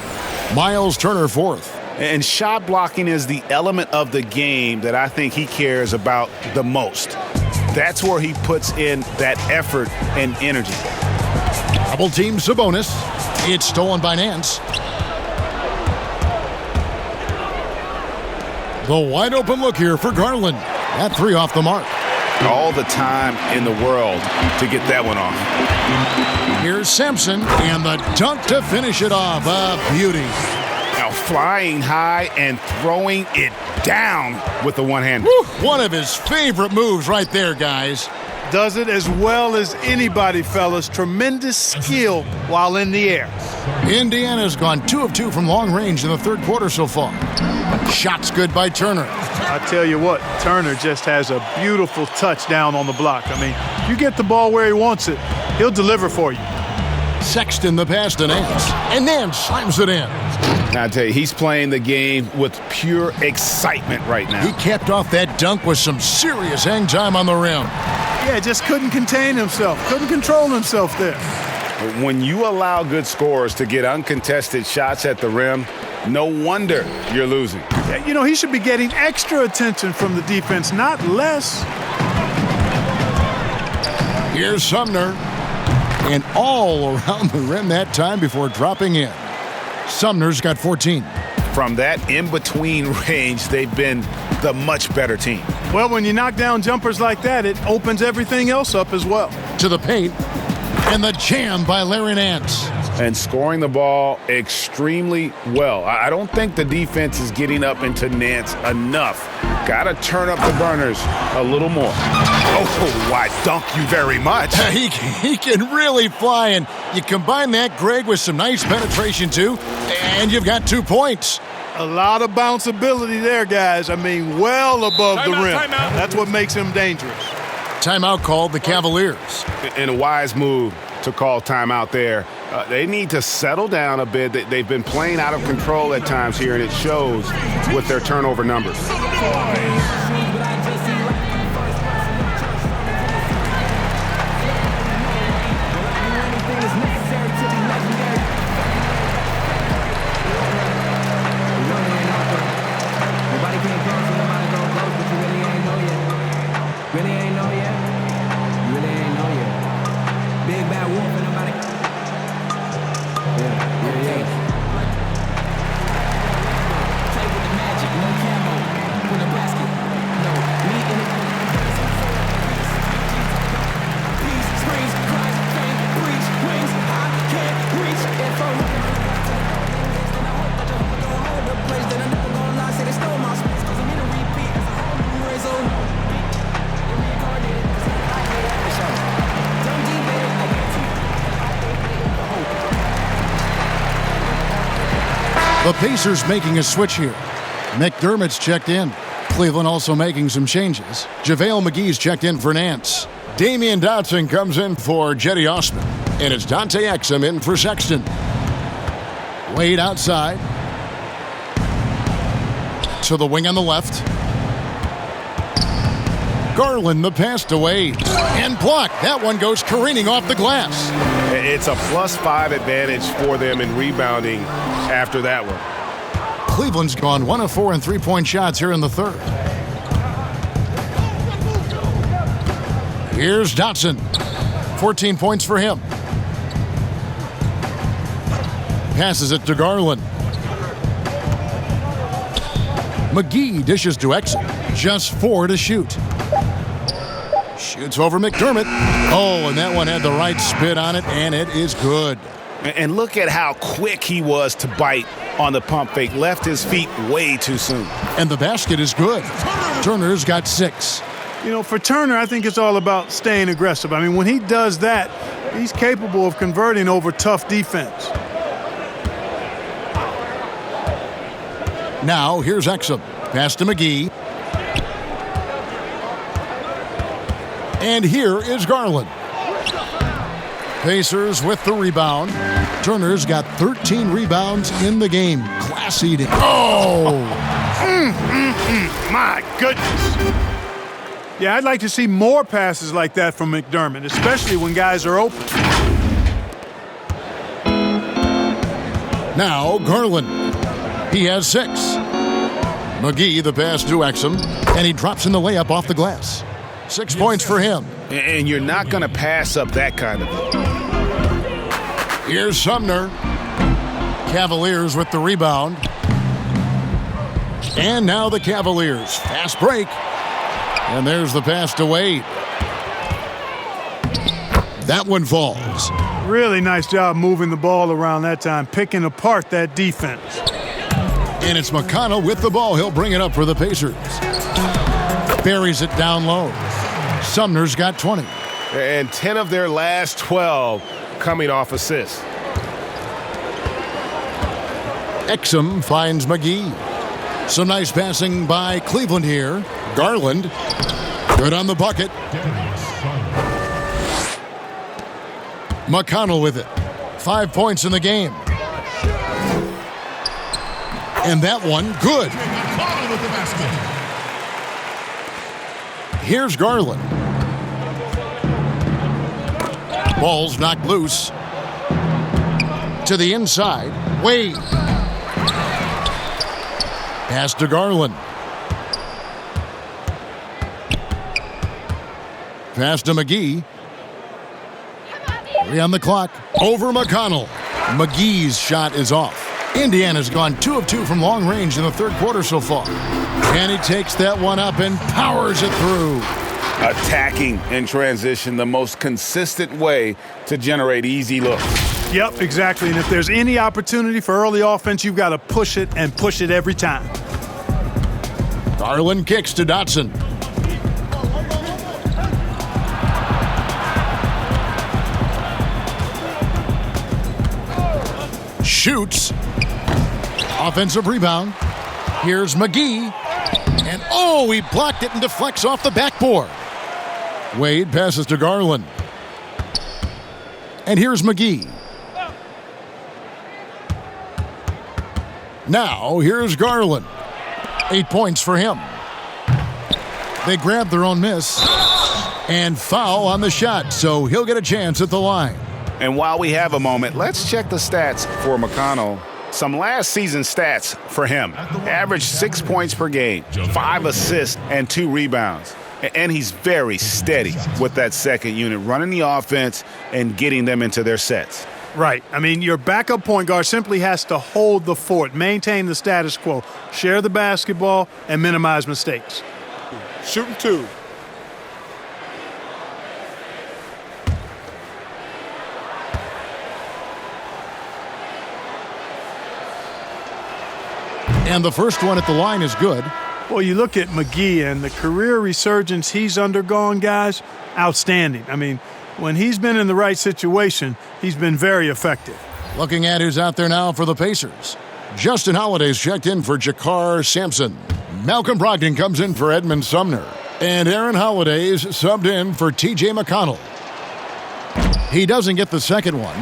Miles Turner, 4th. And shot blocking is the element of the game that I think he cares about the most. That's where he puts in that effort and energy. Double team Sabonis. It's stolen by Nance. The wide open look here for Garland. That 3 off the mark. All the time in the world to get that one off. Here's Sampson and the dunk to finish it off. A beauty. Now flying high and throwing it down with the one hand. One of his favorite moves right there, guys. Does it as well as anybody, fellas. Tremendous skill while in the air. Indiana's gone 2 of 2 from long range in the third quarter so far. Shots good by Turner. I tell you what, Turner just has a beautiful touchdown on the block. I mean, you get the ball where he wants it, he'll deliver for you. Sexton the pass to Nance, and Nance slams it in. I tell you, he's playing the game with pure excitement right now. He capped off that dunk with some serious hang time on the rim. Yeah, just couldn't contain himself, couldn't control himself there. When you allow good scorers to get uncontested shots at the rim, no wonder you're losing. You know, he should be getting extra attention from the defense, not less. Here's Sumner. And all around the rim that time before dropping in. Sumner's got 14. From that in-between range, they've been the much better team. Well, when you knock down jumpers like that, it opens everything else up as well. To the paint. And the jam by Larry Nance. And scoring the ball extremely well. I don't think the defense is getting up into Nance enough. Got to turn up the burners a little more. Oh, why, thank you very much. He can really fly, and you combine that, Greg, with some nice penetration, too, and you've got 2 points. A lot of bounceability there, guys. I mean, well above the rim. That's what makes him dangerous. Timeout called the Cavaliers. And a wise move to call timeout there. They need to settle down a bit. They've been playing out of control at times here, and it shows with their turnover numbers. The Pacers making a switch here. McDermott's checked in. Cleveland also making some changes. JaVale McGee's checked in for Nance. Damian Dotson comes in for Jetty Osman. And it's Dante Exum in for Sexton. Wade outside. To the wing on the left. Garland the pass to Wade. And blocked. That one goes careening off the glass. It's a +5 advantage for them in rebounding after that one. Cleveland's gone 1 of 4 in three-point shots here in the third. Here's Dotson. 14 points for him. Passes it to Garland. McGee dishes to Exum. Just 4 to shoot. Shoots over McDermott. Oh, and that one had the right spin on it, and it is good. And look at how quick he was to bite on the pump fake. Left his feet way too soon. And the basket is good. Turner's got 6. You know, for Turner, I think it's all about staying aggressive. I mean, when he does that, He's capable of converting over tough defense. Now, here's Exum. Pass to McGee. And here is Garland. Pacers with the rebound. Turner's got 13 rebounds in the game. Class eating. Oh! My goodness. Yeah, I'd like to see more passes like that from McDermott, especially when guys are open. Now, Garland. He has 6. McGee, the pass to Exum, and he drops in the layup off the glass. 6 points for him. And you're not going to pass up that kind of thing. Here's Sumner. Cavaliers with the rebound. And now the Cavaliers. Fast break. And there's the pass to Wade. That one falls. Really nice job moving the ball around that time, picking apart that defense. And it's McConnell with the ball. He'll bring it up for the Pacers. Buries it down low. Sumner's got 20. And 10 of their last 12 coming off assists. Exum finds McGee. Some nice passing by Cleveland here. Garland, good on the bucket. McConnell with it. 5 points in the game. And that one, good. Here's Garland. Ball's knocked loose. To the inside, Wade. Pass to Garland. Pass to McGee. 3 on the clock. Over McConnell. McGee's shot is off. Indiana's gone 2 of 2 from long range in the third quarter so far. And he takes that one up and powers it through. Attacking in transition, the most consistent way to generate easy looks. Yep, exactly. And if there's any opportunity for early offense, you've got to push it and push it every time. Garland kicks to Dotson. Shoots. Offensive rebound. Here's McGee. And oh, he blocked it and deflects off the backboard. Wade passes to Garland. And here's McGee. Now, here's Garland. 8 points for him. They grab their own miss. And foul on the shot, so he'll get a chance at the line. And while we have a moment, let's check the stats for McConnell. Some last season stats for him. Average 6 points per game, 5 assists, and 2 rebounds. And he's very steady with that second unit, running the offense and getting them into their sets. Right. I mean, your backup point guard simply has to hold the fort, maintain the status quo, share the basketball, and minimize mistakes. Shooting 2. And the first one at the line is good. Well, you look at McGee and the career resurgence he's undergone, guys, outstanding. I mean, when he's been in the right situation, he's been very effective. Looking at who's out there now for the Pacers. Justin Holiday's checked in for Jakar Sampson. Malcolm Brogdon comes in for Edmund Sumner. And Aaron Holiday's subbed in for T.J. McConnell. He doesn't get the second one.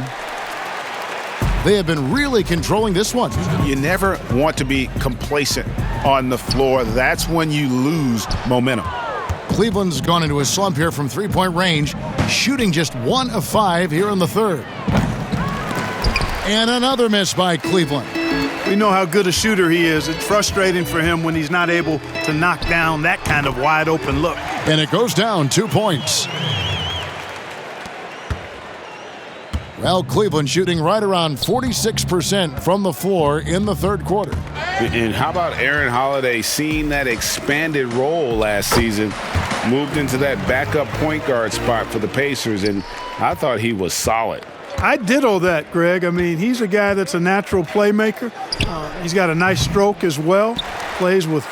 They have been really controlling this one. You never want to be complacent on the floor. That's when you lose momentum. Cleveland's gone into a slump here from three-point range, shooting just 1 of 5 here in the third. And another miss by Cleveland. We know how good a shooter he is. It's frustrating for him when he's not able to knock down that kind of wide-open look. And it goes down 2 points. Well, Cleveland shooting right around 46% from the floor in the third quarter. And how about Aaron Holiday seeing that expanded role last season, moved into that backup point guard spot for the Pacers, and I thought he was solid. I ditto that, Greg. I mean, he's a guy that's a natural playmaker. He's got a nice stroke as well. plays with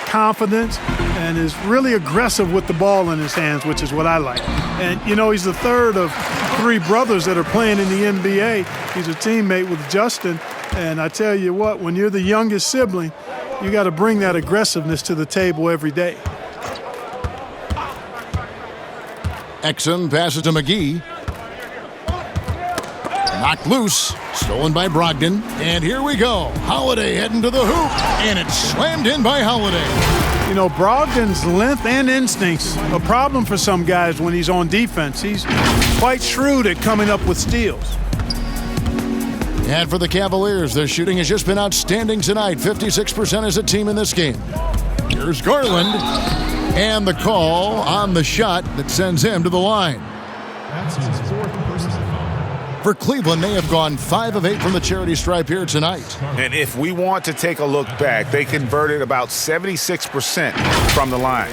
confidence, and is really aggressive with the ball in his hands, which is what I like. And, you know, he's the third of 3 brothers that are playing in the NBA. He's a teammate with Justin, and I tell you what, when you're the youngest sibling, you got to bring that aggressiveness to the table every day. Exum passes to McGee. Knocked loose, stolen by Brogdon, and here we go. Holiday heading to the hoop, and it's slammed in by Holiday. You know, Brogdon's length and instincts a problem for some guys when he's on defense. He's quite shrewd at coming up with steals. And for the Cavaliers, their shooting has just been outstanding tonight. 56% as a team in this game. Here's Garland, and the call on the shot that sends him to the line. That's his 4th personal foul. For Cleveland, they have gone 5 of 8 from the charity stripe here tonight. And if we want to take a look back, they converted about 76% from the line.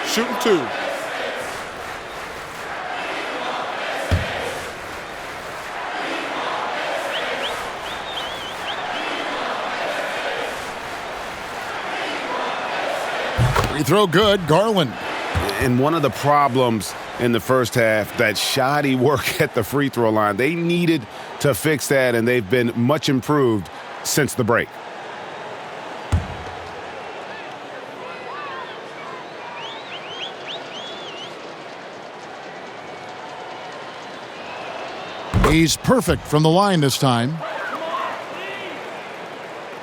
Shooting 2. Free throw good, Garland. And one of the problems in the first half, that shoddy work at the free throw line. They needed to fix that, and they've been much improved since the break. He's perfect from the line this time.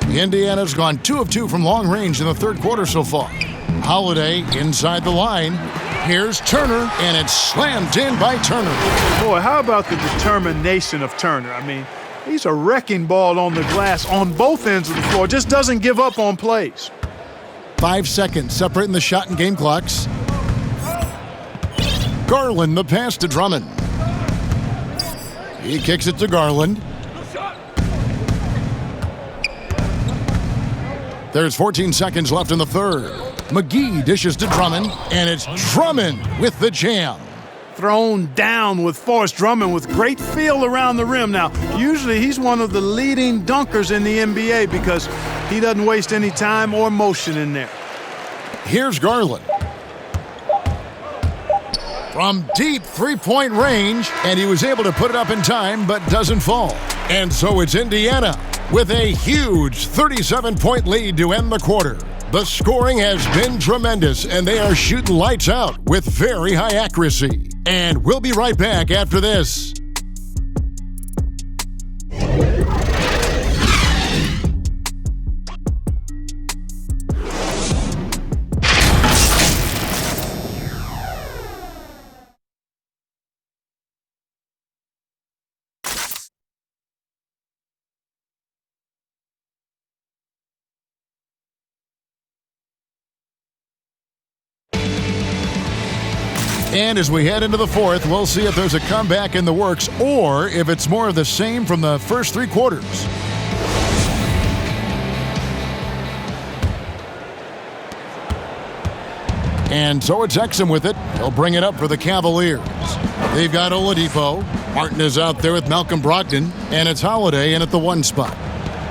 Indiana's gone 2 of 2 from long range in the third quarter so far. Holiday inside the line. Here's Turner, and it's slammed in by Turner. Boy, how about the determination of Turner? I mean, he's a wrecking ball on the glass on both ends of the floor. Just doesn't give up on plays. 5 seconds separating the shot and game clocks. Garland, the pass to Drummond. He kicks it to Garland. There's 14 seconds left in the third. McGee dishes to Drummond, and it's Drummond with the jam. Thrown down with force. Drummond with great feel around the rim. Now, usually he's one of the leading dunkers in the NBA because he doesn't waste any time or motion in there. Here's Garland. From deep three-point range, and he was able to put it up in time, but doesn't fall. And so it's Indiana with a huge 37-point lead to end the quarter. The scoring has been tremendous, and they are shooting lights out with very high accuracy. And we'll be right back after this. And as we head into the fourth, we'll see if there's a comeback in the works or if it's more of the same from the first 3 quarters. And so it's Exum with it. He'll bring it up for the Cavaliers. They've got Oladipo. Martin is out there with Malcolm Brogdon. And it's Holiday in at the 1 spot.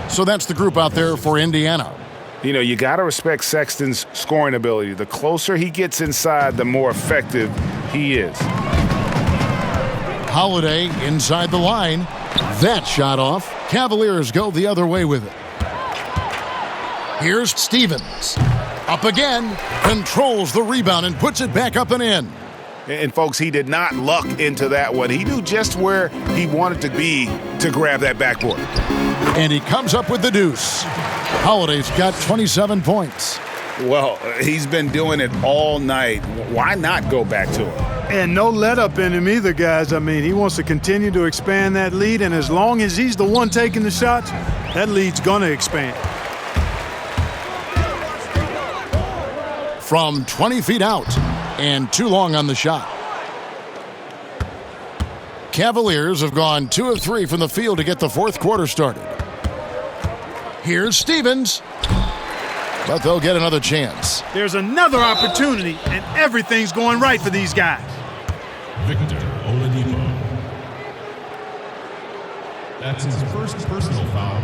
So that's the group out there for Indiana. You know, you got to respect Sexton's scoring ability. The closer he gets inside, the more effective he is. Holiday inside the line. That shot off. Cavaliers go the other way with it. Here's Stevens. Up again. Controls the rebound and puts it back up and in. And folks, he did not luck into that one. He knew just where he wanted to be to grab that backboard. And he comes up with the deuce. Holiday's got 27 points. Well, he's been doing it all night. Why not go back to him? And no let up in him either, guys. I mean, he wants to continue to expand that lead, and as long as he's the one taking the shots, that lead's going to expand. From 20 feet out, and too long on the shot. Cavaliers have gone 2 of 3 from the field to get the fourth quarter started. Here's Stevens, but they'll get another chance. There's another opportunity, and everything's going right for these guys. Victor Oladipo. That's his first personal foul.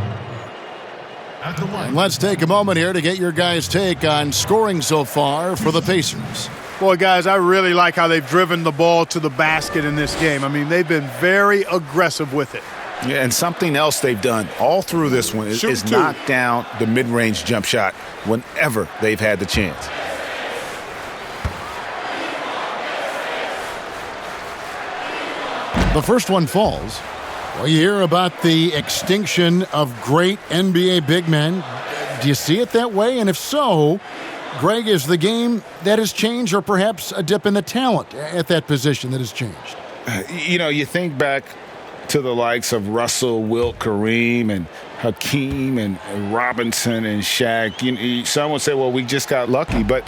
At the line. And let's take a moment here to get your guys' take on scoring so far for the Pacers. Boy, guys, I really like how they've driven the ball to the basket in this game. I mean, they've been very aggressive with it. Yeah, and something else they've done all through this one is knock down the mid-range jump shot whenever they've had the chance. The first one falls. Well, you hear about the extinction of great NBA big men. Do you see it that way? And if so, Greg, is the game that has changed, or perhaps a dip in the talent at that position that has changed? You know, you think back to the likes of Russell, Wilt, Kareem, and Hakeem, and Robinson, and Shaq. Some would say, well, we just got lucky. But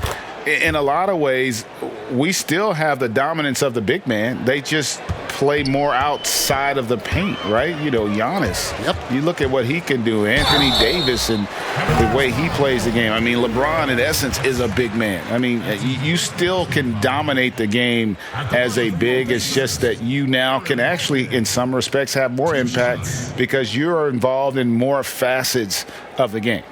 in a lot of ways, we still have the dominance of the big man. They just play more outside of the paint, right? You know, Giannis. Yep. You look at what he can do. Anthony Davis and the way he plays the game. I mean, LeBron, in essence, is a big man. I mean, you still can dominate the game as a big. It's just that you now can actually, in some respects, have more impact because you're involved in more facets of the game.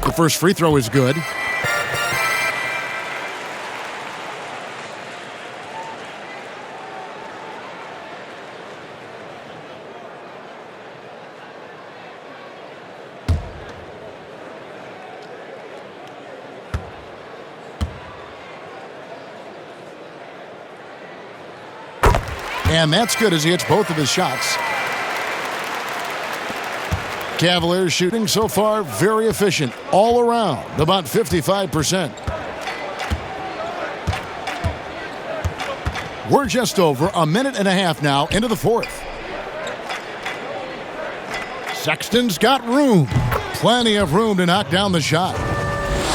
The first free throw is good. And that's good as he hits both of his shots. Cavaliers shooting so far very efficient all around, about 55%. We're just over a minute and a half now into the fourth. Sexton's got room. Plenty of room to knock down the shot.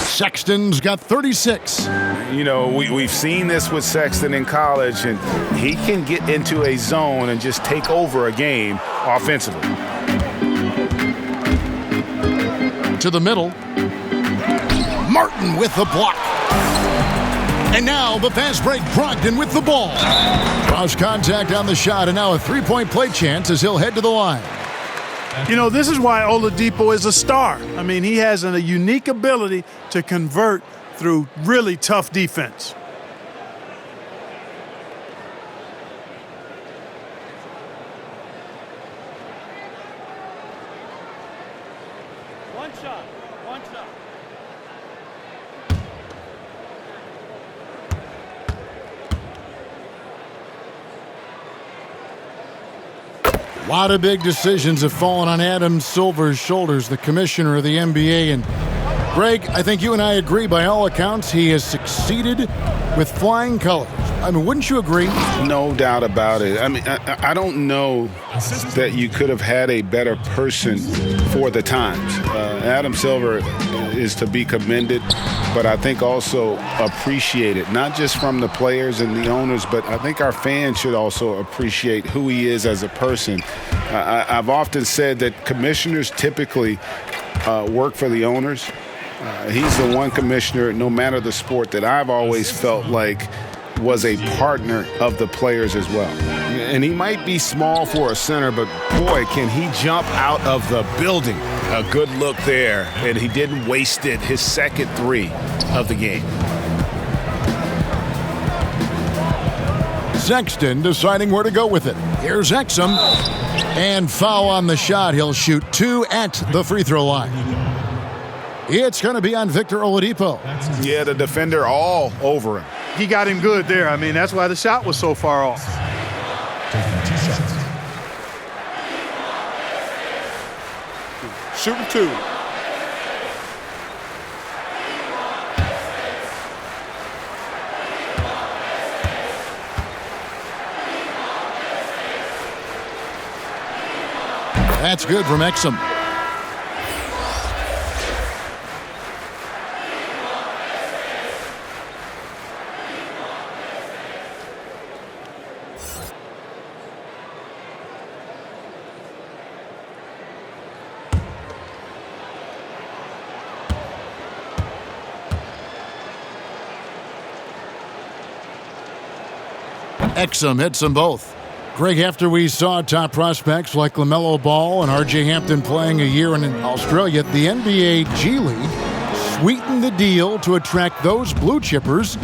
Sexton's got 36. You know, we've seen this with Sexton in college, and he can get into a zone and just take over a game offensively. To the middle. Martin with the block. And now the fast break, Brogdon with the ball. Cross contact on the shot, and now a three-point play chance as he'll head to the line. You know, this is why Oladipo is a star. I mean, he has a unique ability to convert through really tough defense. One shot. A lot of big decisions have fallen on Adam Silver's shoulders, the commissioner of the NBA. And Greg, I think you and I agree, by all accounts, he has succeeded with flying colors. I mean, wouldn't you agree? No doubt about it. I mean, I don't know that you could have had a better person for the times. Adam Silver is to be commended, but I think also appreciated, not just from the players and the owners, but I think our fans should also appreciate who he is as a person. I've often said that commissioners typically work for the owners. He's the one commissioner, no matter the sport, that I've always felt like was a partner of the players as well. And he might be small for a center, but boy, can he jump out of the building. A good look there, and he didn't waste it. His second three of the game. Sexton deciding where to go with it. Here's Exum. And foul on the shot. He'll shoot two at the free throw line. It's going to be on Victor Oladipo. Yeah, the defender all over him. He got him good there. I mean, that's why the shot was so far off. Shooting two. That's good from Exum. Exum hits them both. Greg, after we saw top prospects like LaMelo Ball and R.J. Hampton playing a year in Australia, the NBA G League sweetened the deal to attract those blue chippers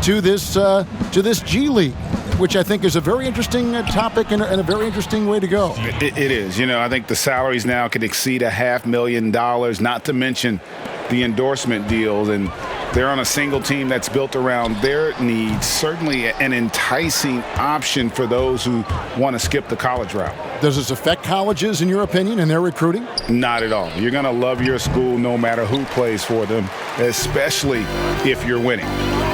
to this G League, which I think is a very interesting topic and a very interesting way to go. It is. I think the salaries now could exceed $500,000, not to mention the endorsement deals, and they're on a single team that's built around their needs. Certainly an enticing option for those who want to skip the college route. Does this affect colleges, in your opinion, in their recruiting? Not at all. You're going to love your school no matter who plays for them, especially if you're winning.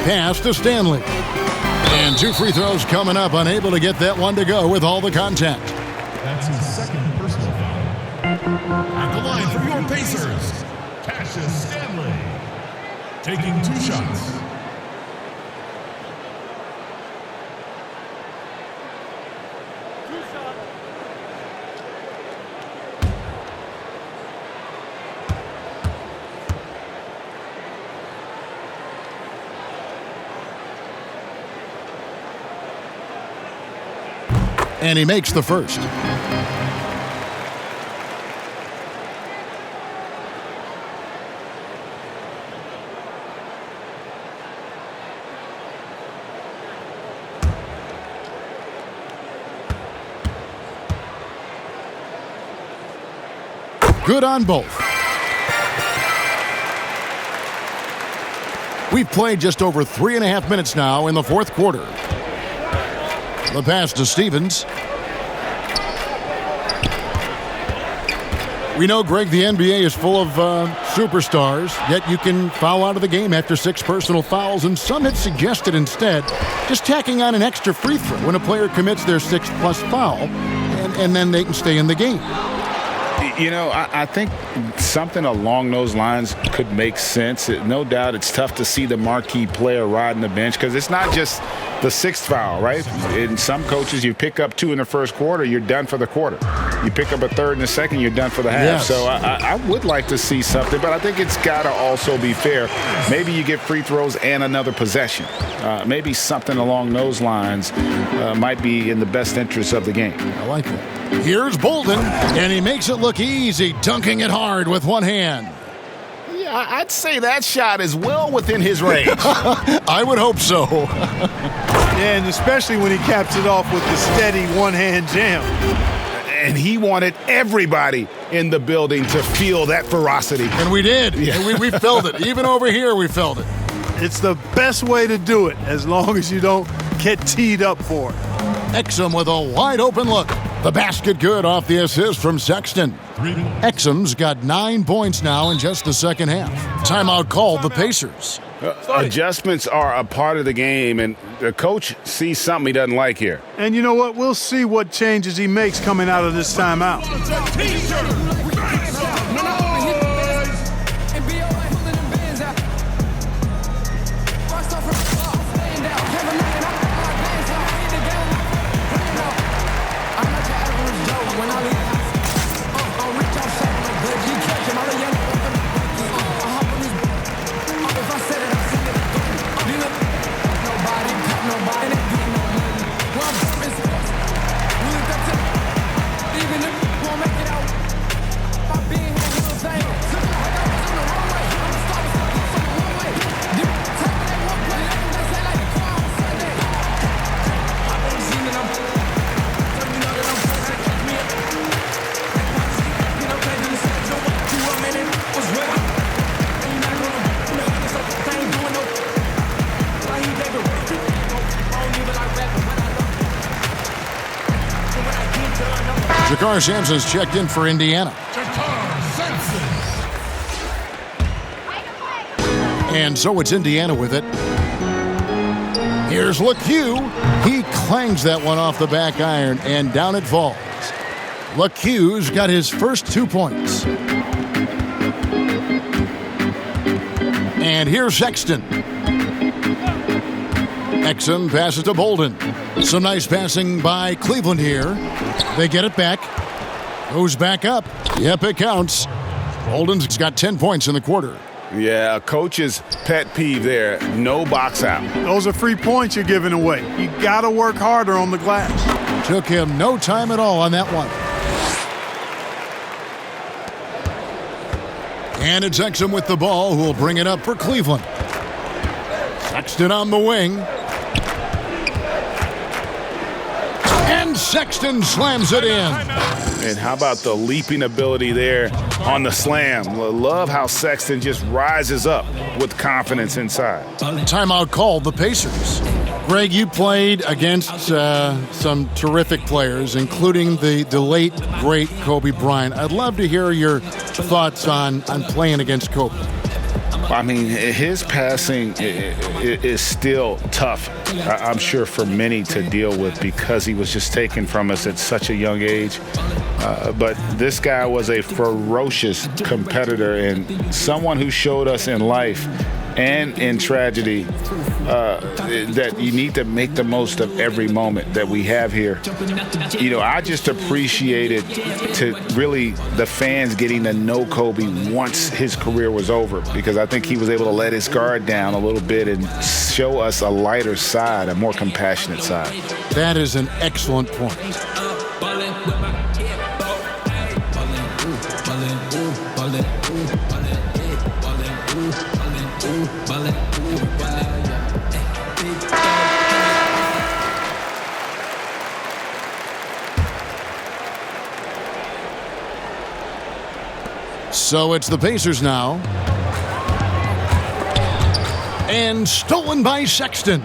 Pass to Stanley. And 2 free throws coming up, unable to get that one to go with all the contact. That's his second personal foul. At the line for your Pacers, Cassius Stanley, taking 2 shots. And he makes the first. Good on both. We've played just over 3.5 minutes now in the fourth quarter. The pass to Stevens. We know, Greg, the NBA is full of superstars, yet you can foul out of the game after 6 personal fouls, and some had suggested instead just tacking on an extra free throw when a player commits their 6th+ foul, and then they can stay in the game. I think something along those lines could make sense. No doubt it's tough to see the marquee player riding the bench because it's not just the 6th foul, right? In some coaches, you pick up 2 in the first quarter, you're done for the quarter. You pick up a 3rd in the second, you're done for the half. Yes. So I would like to see something, but I think it's got to also be fair. Maybe you get free throws and another possession. Maybe something along those lines might be in the best interest of the game. I like that. Here's Bolden, and he makes it look easy, dunking it hard with one hand. Yeah, I'd say that shot is well within his range. I would hope so. Yeah, and especially when he caps it off with the steady one-hand jam. And he wanted everybody in the building to feel that ferocity. And we did. Yeah. We felt it. Even over here, we felt it. It's the best way to do it, as long as you don't get teed up for it. Exum with a wide-open look. The basket good off the assist from Sexton. Exum's got 9 points now in just the second half. Timeout called the Pacers. Adjustments are a part of the game, and the coach sees something he doesn't like here. And you know what? We'll see what changes he makes coming out of this timeout. Jakar Sampson's checked in for Indiana. And so it's Indiana with it. Here's LeCue. He clangs that one off the back iron, and down it falls. LeCue's got his first 2 points. And here's Sexton. Exum passes to Bolden. Some nice passing by Cleveland here. They get it back. Goes back up. Yep, it counts. Bolden's got 10 points in the quarter. Yeah, a coach's pet peeve there, no box out. Those are free points you're giving away. You got to work harder on the glass. Took him no time at all on that one. And it's Exum with the ball, who will bring it up for Cleveland. Sexton on the wing. And Sexton slams it in. And how about the leaping ability there on the slam? Love how Sexton just rises up with confidence inside. Timeout called, the Pacers. Greg, you played against some terrific players, including the late, great Kobe Bryant. I'd love to hear your thoughts on playing against Kobe. I mean, his passing is still tough, I'm sure, for many to deal with because he was just taken from us at such a young age. But this guy was a ferocious competitor and someone who showed us in life and in tragedy that you need to make the most of every moment that we have here. You know, I just appreciated to really the fans getting to know Kobe once his career was over, because I think he was able to let his guard down a little bit and show us a lighter side, a more compassionate side. That is an excellent point. So it's the Pacers now. And stolen by Sexton.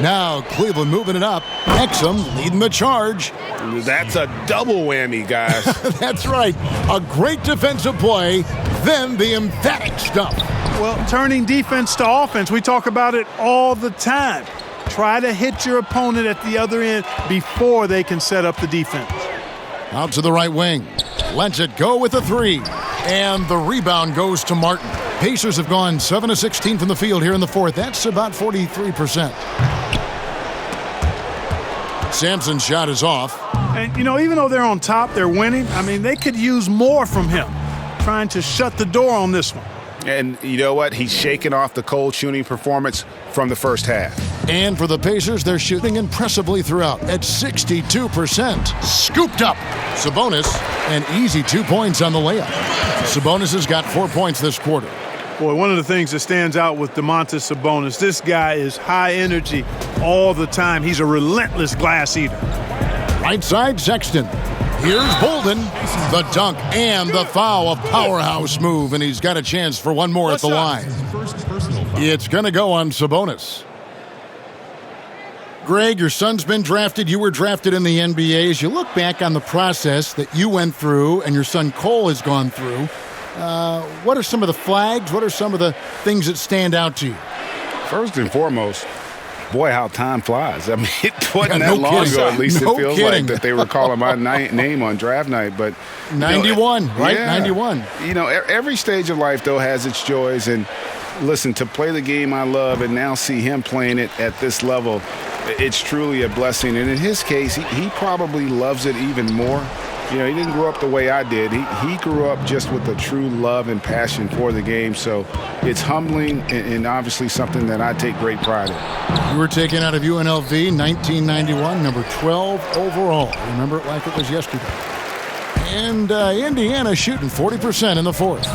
Now Cleveland moving it up. Exum leading the charge. That's a double whammy, guys. That's right. A great defensive play, then the emphatic stuff. Well, turning defense to offense, we talk about it all the time. Try to hit your opponent at the other end before they can set up the defense. Out to the right wing. Lets it go with a three. And the rebound goes to Martin. Pacers have gone 7 of 16 from the field here in the fourth. That's about 43%. Sampson's shot is off. And, you know, even though they're on top, they're winning. I mean, they could use more from him, trying to shut the door on this one. And you know what? He's shaking off the cold shooting performance from the first half. And for the Pacers, they're shooting impressively throughout at 62%. Scooped up. Sabonis, an easy 2 points on the layup. Sabonis has got 4 points this quarter. Boy, one of the things that stands out with Domantas Sabonis, this guy is high energy all the time. He's a relentless glass eater. Right side, Sexton. Here's Bolden. The dunk and the foul, a powerhouse move, and he's got a chance for one more at the line. It's going to go on Sabonis. Greg, your son's been drafted. You were drafted in the NBA. As you look back on the process that you went through and your son Cole has gone through, what are some of the flags? What are some of the things that stand out to you? First and foremost, boy, how time flies. I mean, it wasn't that long ago, at least it feels like, that they were calling my name on draft night. But 91, right? Yeah. 91. You know, every stage of life, though, has its joys. And listen, to play the game I love and now see him playing it at this level, it's truly a blessing. And in his case, he probably loves it even more. You know, he didn't grow up the way I did. He grew up just with a true love and passion for the game. So it's humbling and obviously something that I take great pride in. You were taken out of UNLV 1991, number 12 overall. Remember it like it was yesterday. And Indiana shooting 40% in the fourth.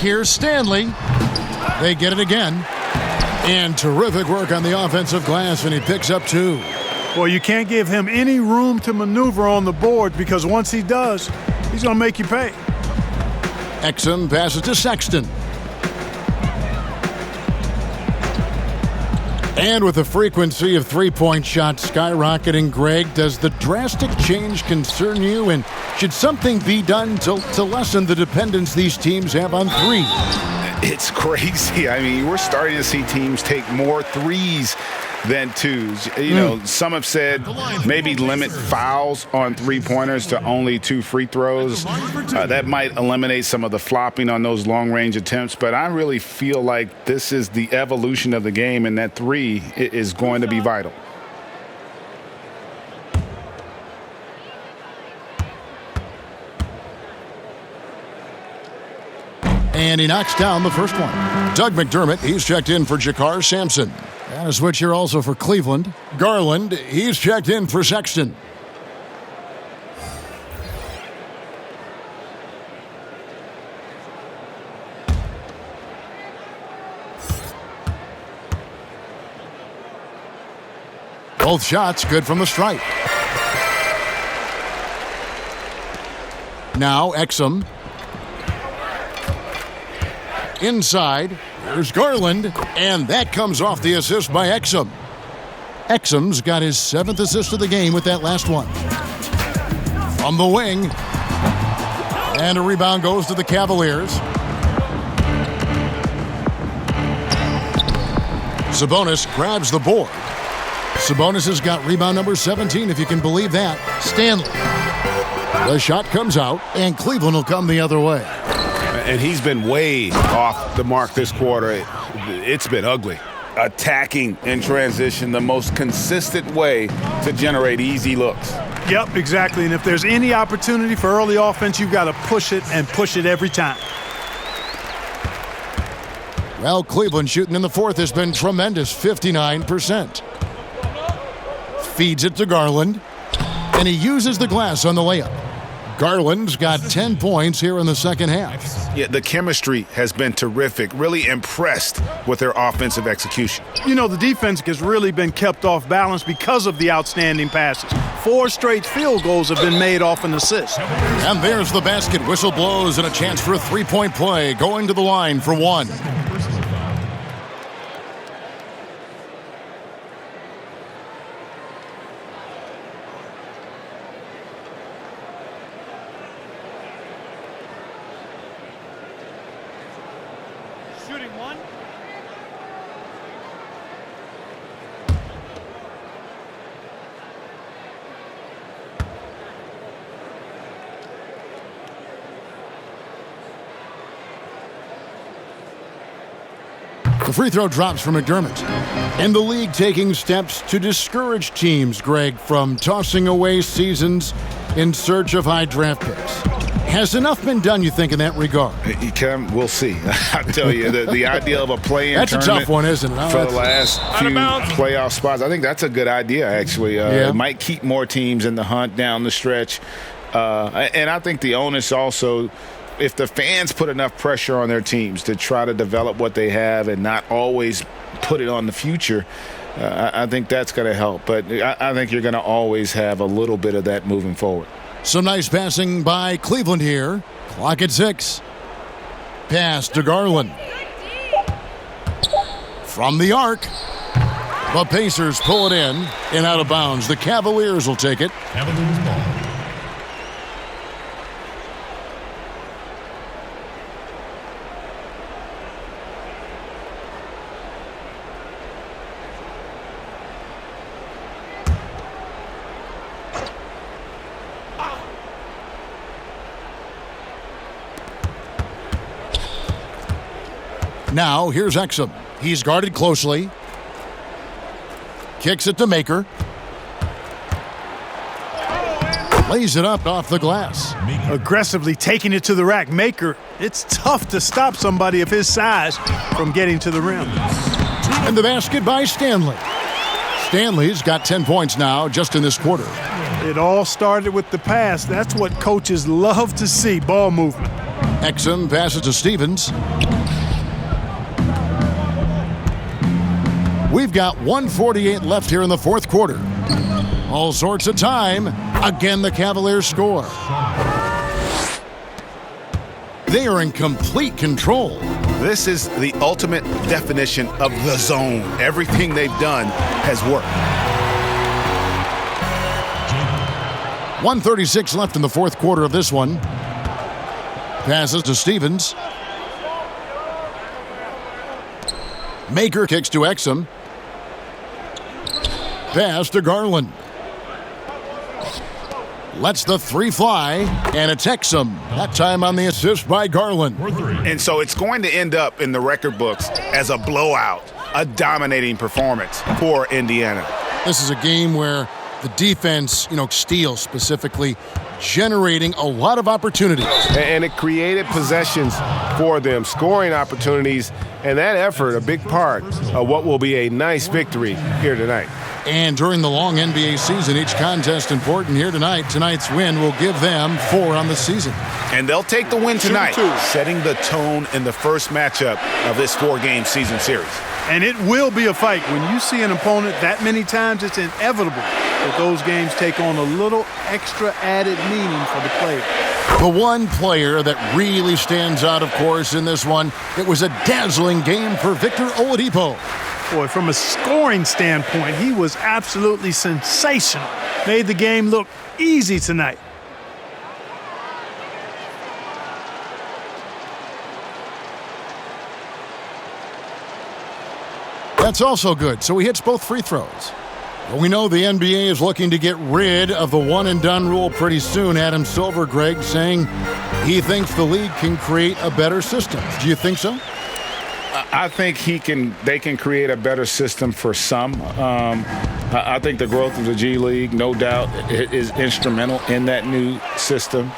Here's Stanley. They get it again. And terrific work on the offensive glass, and he picks up 2. Well, you can't give him any room to maneuver on the board, because once he does, he's going to make you pay. Exum passes to Sexton. And with the frequency of three-point shots skyrocketing, Greg, does the drastic change concern you? And should something be done to lessen the dependence these teams have on three? It's crazy. I mean, we're starting to see teams take more threes than twos. You know, some have said maybe limit fouls on three-pointers to only 2 free throws. That might eliminate some of the flopping on those long-range attempts, but I really feel like this is the evolution of the game, and that 3 is going to be vital. And he knocks down the first one. Doug McDermott, he's checked in for Jakar Sampson. And a switch here also for Cleveland. Garland, he's checked in for Sexton. Both shots good from the stripe. Now Exum. Inside, here's Garland, and that comes off the assist by Exum. Exum's got his 7th assist of the game with that last one. From the wing, and a rebound goes to the Cavaliers. Sabonis grabs the board. Sabonis has got rebound number 17, if you can believe that. Stanley. The shot comes out, and Cleveland will come the other way. And he's been way off the mark this quarter. It's been ugly. Attacking in transition, the most consistent way to generate easy looks. Yep, exactly. And if there's any opportunity for early offense, you've got to push it and push it every time. Well, Cleveland shooting in the fourth has been tremendous, 59%. Feeds it to Garland, and he uses the glass on the layup. Garland's got 10 points here in the second half. Yeah, the chemistry has been terrific. Really impressed with their offensive execution. You know, the defense has really been kept off balance because of the outstanding passes. 4 straight field goals have been made off an assist. And there's the basket. Whistle blows and a chance for a three-point play. Going to the line for one. The free throw drops for McDermott. And the league taking steps to discourage teams, Greg, from tossing away seasons in search of high draft picks. Has enough been done, you think, in that regard? We'll see. I tell you, the idea of a play-in that's tournament a tough one, isn't it? For the last few playoff spots, I think that's a good idea, actually. It might keep more teams in the hunt down the stretch. And I think the onus also, if the fans put enough pressure on their teams to try to develop what they have and not always put it on the future, I think that's going to help. But I think you're going to always have a little bit of that moving forward. Some nice passing by Cleveland here. Clock at 6. Pass to Garland. From the arc. The Pacers pull it in and out of bounds. The Cavaliers will take it. Cavaliers ball. Now, here's Exum. He's guarded closely. Kicks it to Maker. Lays it up off the glass. Aggressively taking it to the rack. Maker, it's tough to stop somebody of his size from getting to the rim. And the basket by Stanley. Stanley's got 10 points now just in this quarter. It all started with the pass. That's what coaches love to see, ball movement. Exum passes to Stevens. We've got 1:48 left here in the fourth quarter. All sorts of time. Again, the Cavaliers score. They are in complete control. This is the ultimate definition of the zone. Everything they've done has worked. 1:36 left in the fourth quarter of this one. Passes to Stevens. Maker kicks to Exum. Pass to Garland. Lets the three fly, and it's Exum. That time on the assist by Garland. And so it's going to end up in the record books as a blowout, a dominating performance for Indiana. This is a game where the defense, steals specifically, generating a lot of opportunities. And it created possessions for them, scoring opportunities, and that effort, a big part of what will be a nice victory here tonight. And during the long NBA season, each contest important here tonight. Tonight's win will give them 4 on the season. And they'll take the win tonight, setting the tone in the first matchup of this 4-game season series. And it will be a fight. When you see an opponent that many times, it's inevitable that those games take on a little extra added meaning for the player. The one player that really stands out, of course, in this one, it was a dazzling game for Victor Oladipo. Boy, from a scoring standpoint, he was absolutely sensational. Made the game look easy tonight. That's also good, so he hits both free throws. Well, we know the NBA is looking to get rid of the one-and-done rule pretty soon. Adam Silver, Greg, saying he thinks the league can create a better system. Do you think so? I think they can create a better system for some. I think the growth of the G League, no doubt, is instrumental in that new system.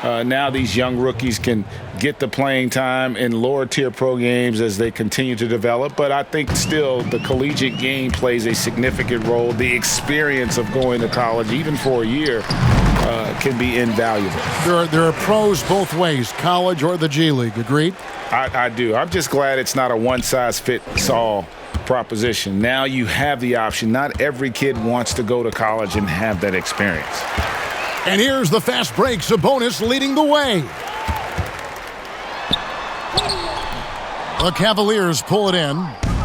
Now these young rookies can get the playing time in lower-tier pro games as they continue to develop. But I think still the collegiate game plays a significant role. The experience of going to college, even for a year, can be invaluable. There are pros both ways, college or the G League. Agreed? I do. I'm just glad it's not a one-size-fits-all proposition. Now you have the option. Not every kid wants to go to college and have that experience. And here's the fast break. Sabonis leading the way. The Cavaliers pull it in.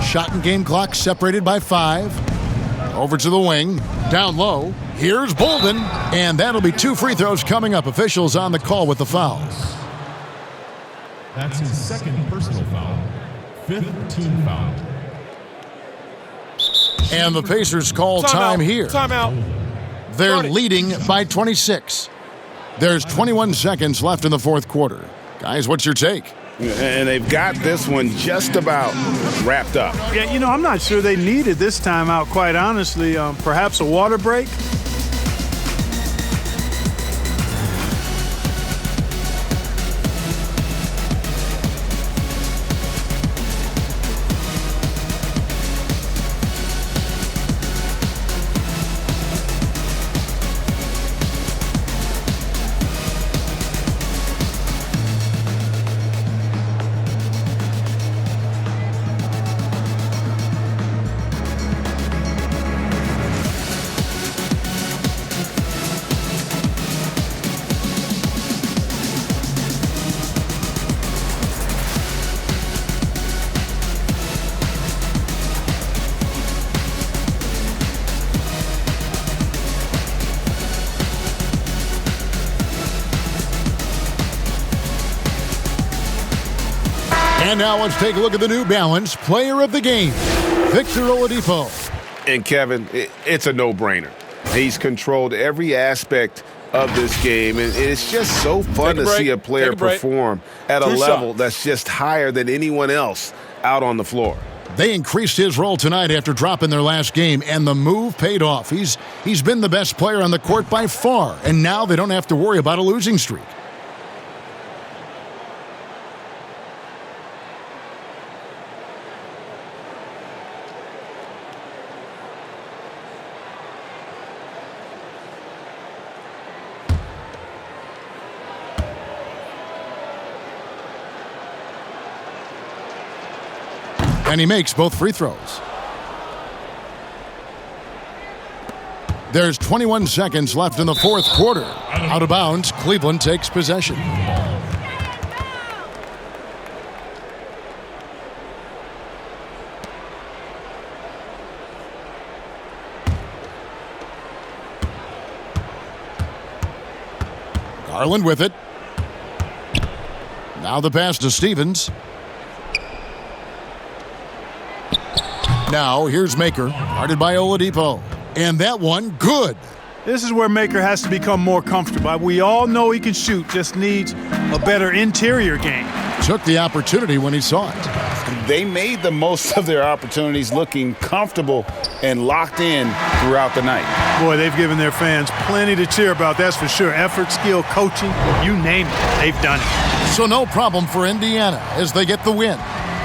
Shot and game clock separated by 5. Over to the wing. Down low. Here's Bolden. And that'll be 2 free throws coming up. Officials on the call with the fouls. That's his second personal foul. 5th team foul. And the Pacers call time here. Timeout. They're leading by 26. There's 21 seconds left in the fourth quarter. Guys, what's your take? And they've got this one just about wrapped up. Yeah, you know, I'm not sure they needed this timeout, quite honestly. Perhaps a water break? And now let's take a look at the New Balance Player of the Game, Victor Oladipo. And Kevin, it's a no-brainer. He's controlled every aspect of this game, and it's just so fun to see a player perform at a level that's just higher than anyone else out on the floor. They increased his role tonight after dropping their last game, and the move paid off. He's been the best player on the court by far, and now they don't have to worry about a losing streak. And he makes both free throws. There's 21 seconds left in the fourth quarter. Out of bounds, Cleveland takes possession. Garland with it. Now the pass to Stevens. Now, here's Maker, guarded by Oladipo. And that one, good. This is where Maker has to become more comfortable. We all know he can shoot, just needs a better interior game. Took the opportunity when he saw it. they made the most of their opportunities, looking comfortable and locked in throughout the night. Boy, they've given their fans plenty to cheer about, that's for sure. Effort, skill, coaching, you name it, they've done it. So no problem for Indiana as they get the win.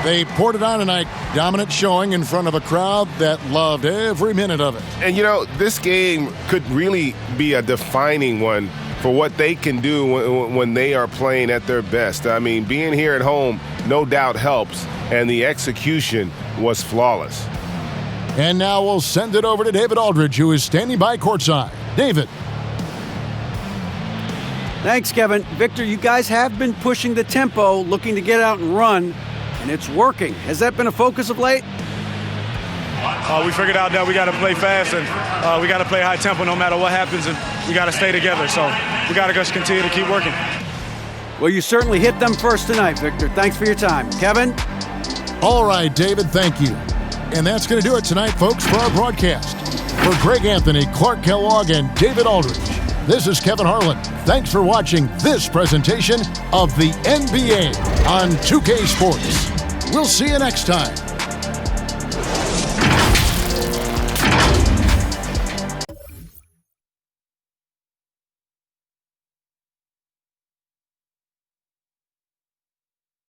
They poured it on tonight, dominant showing in front of a crowd that loved every minute of it. And, you know, this game could really be a defining one for what they can do when they are playing at their best. I mean, being here at home no doubt helps, and the execution was flawless. And now we'll send it over to David Aldridge, who is standing by courtside. David. Thanks, Kevin. Victor, you guys have been pushing the tempo, looking to get out and run, and it's working. Has that been a focus of late? We figured out that we got to play fast and we got to play high tempo no matter what happens, and we got to stay together. So we got to just continue to keep working. Well, you certainly hit them first tonight, Victor. Thanks for your time. Kevin? All right, David, thank you. And that's going to do it tonight, folks, for our broadcast. For Greg Anthony, Clark Kellogg, and David Aldridge, this is Kevin Harlan. Thanks for watching this presentation of the NBA on 2K Sports. We'll see you next time.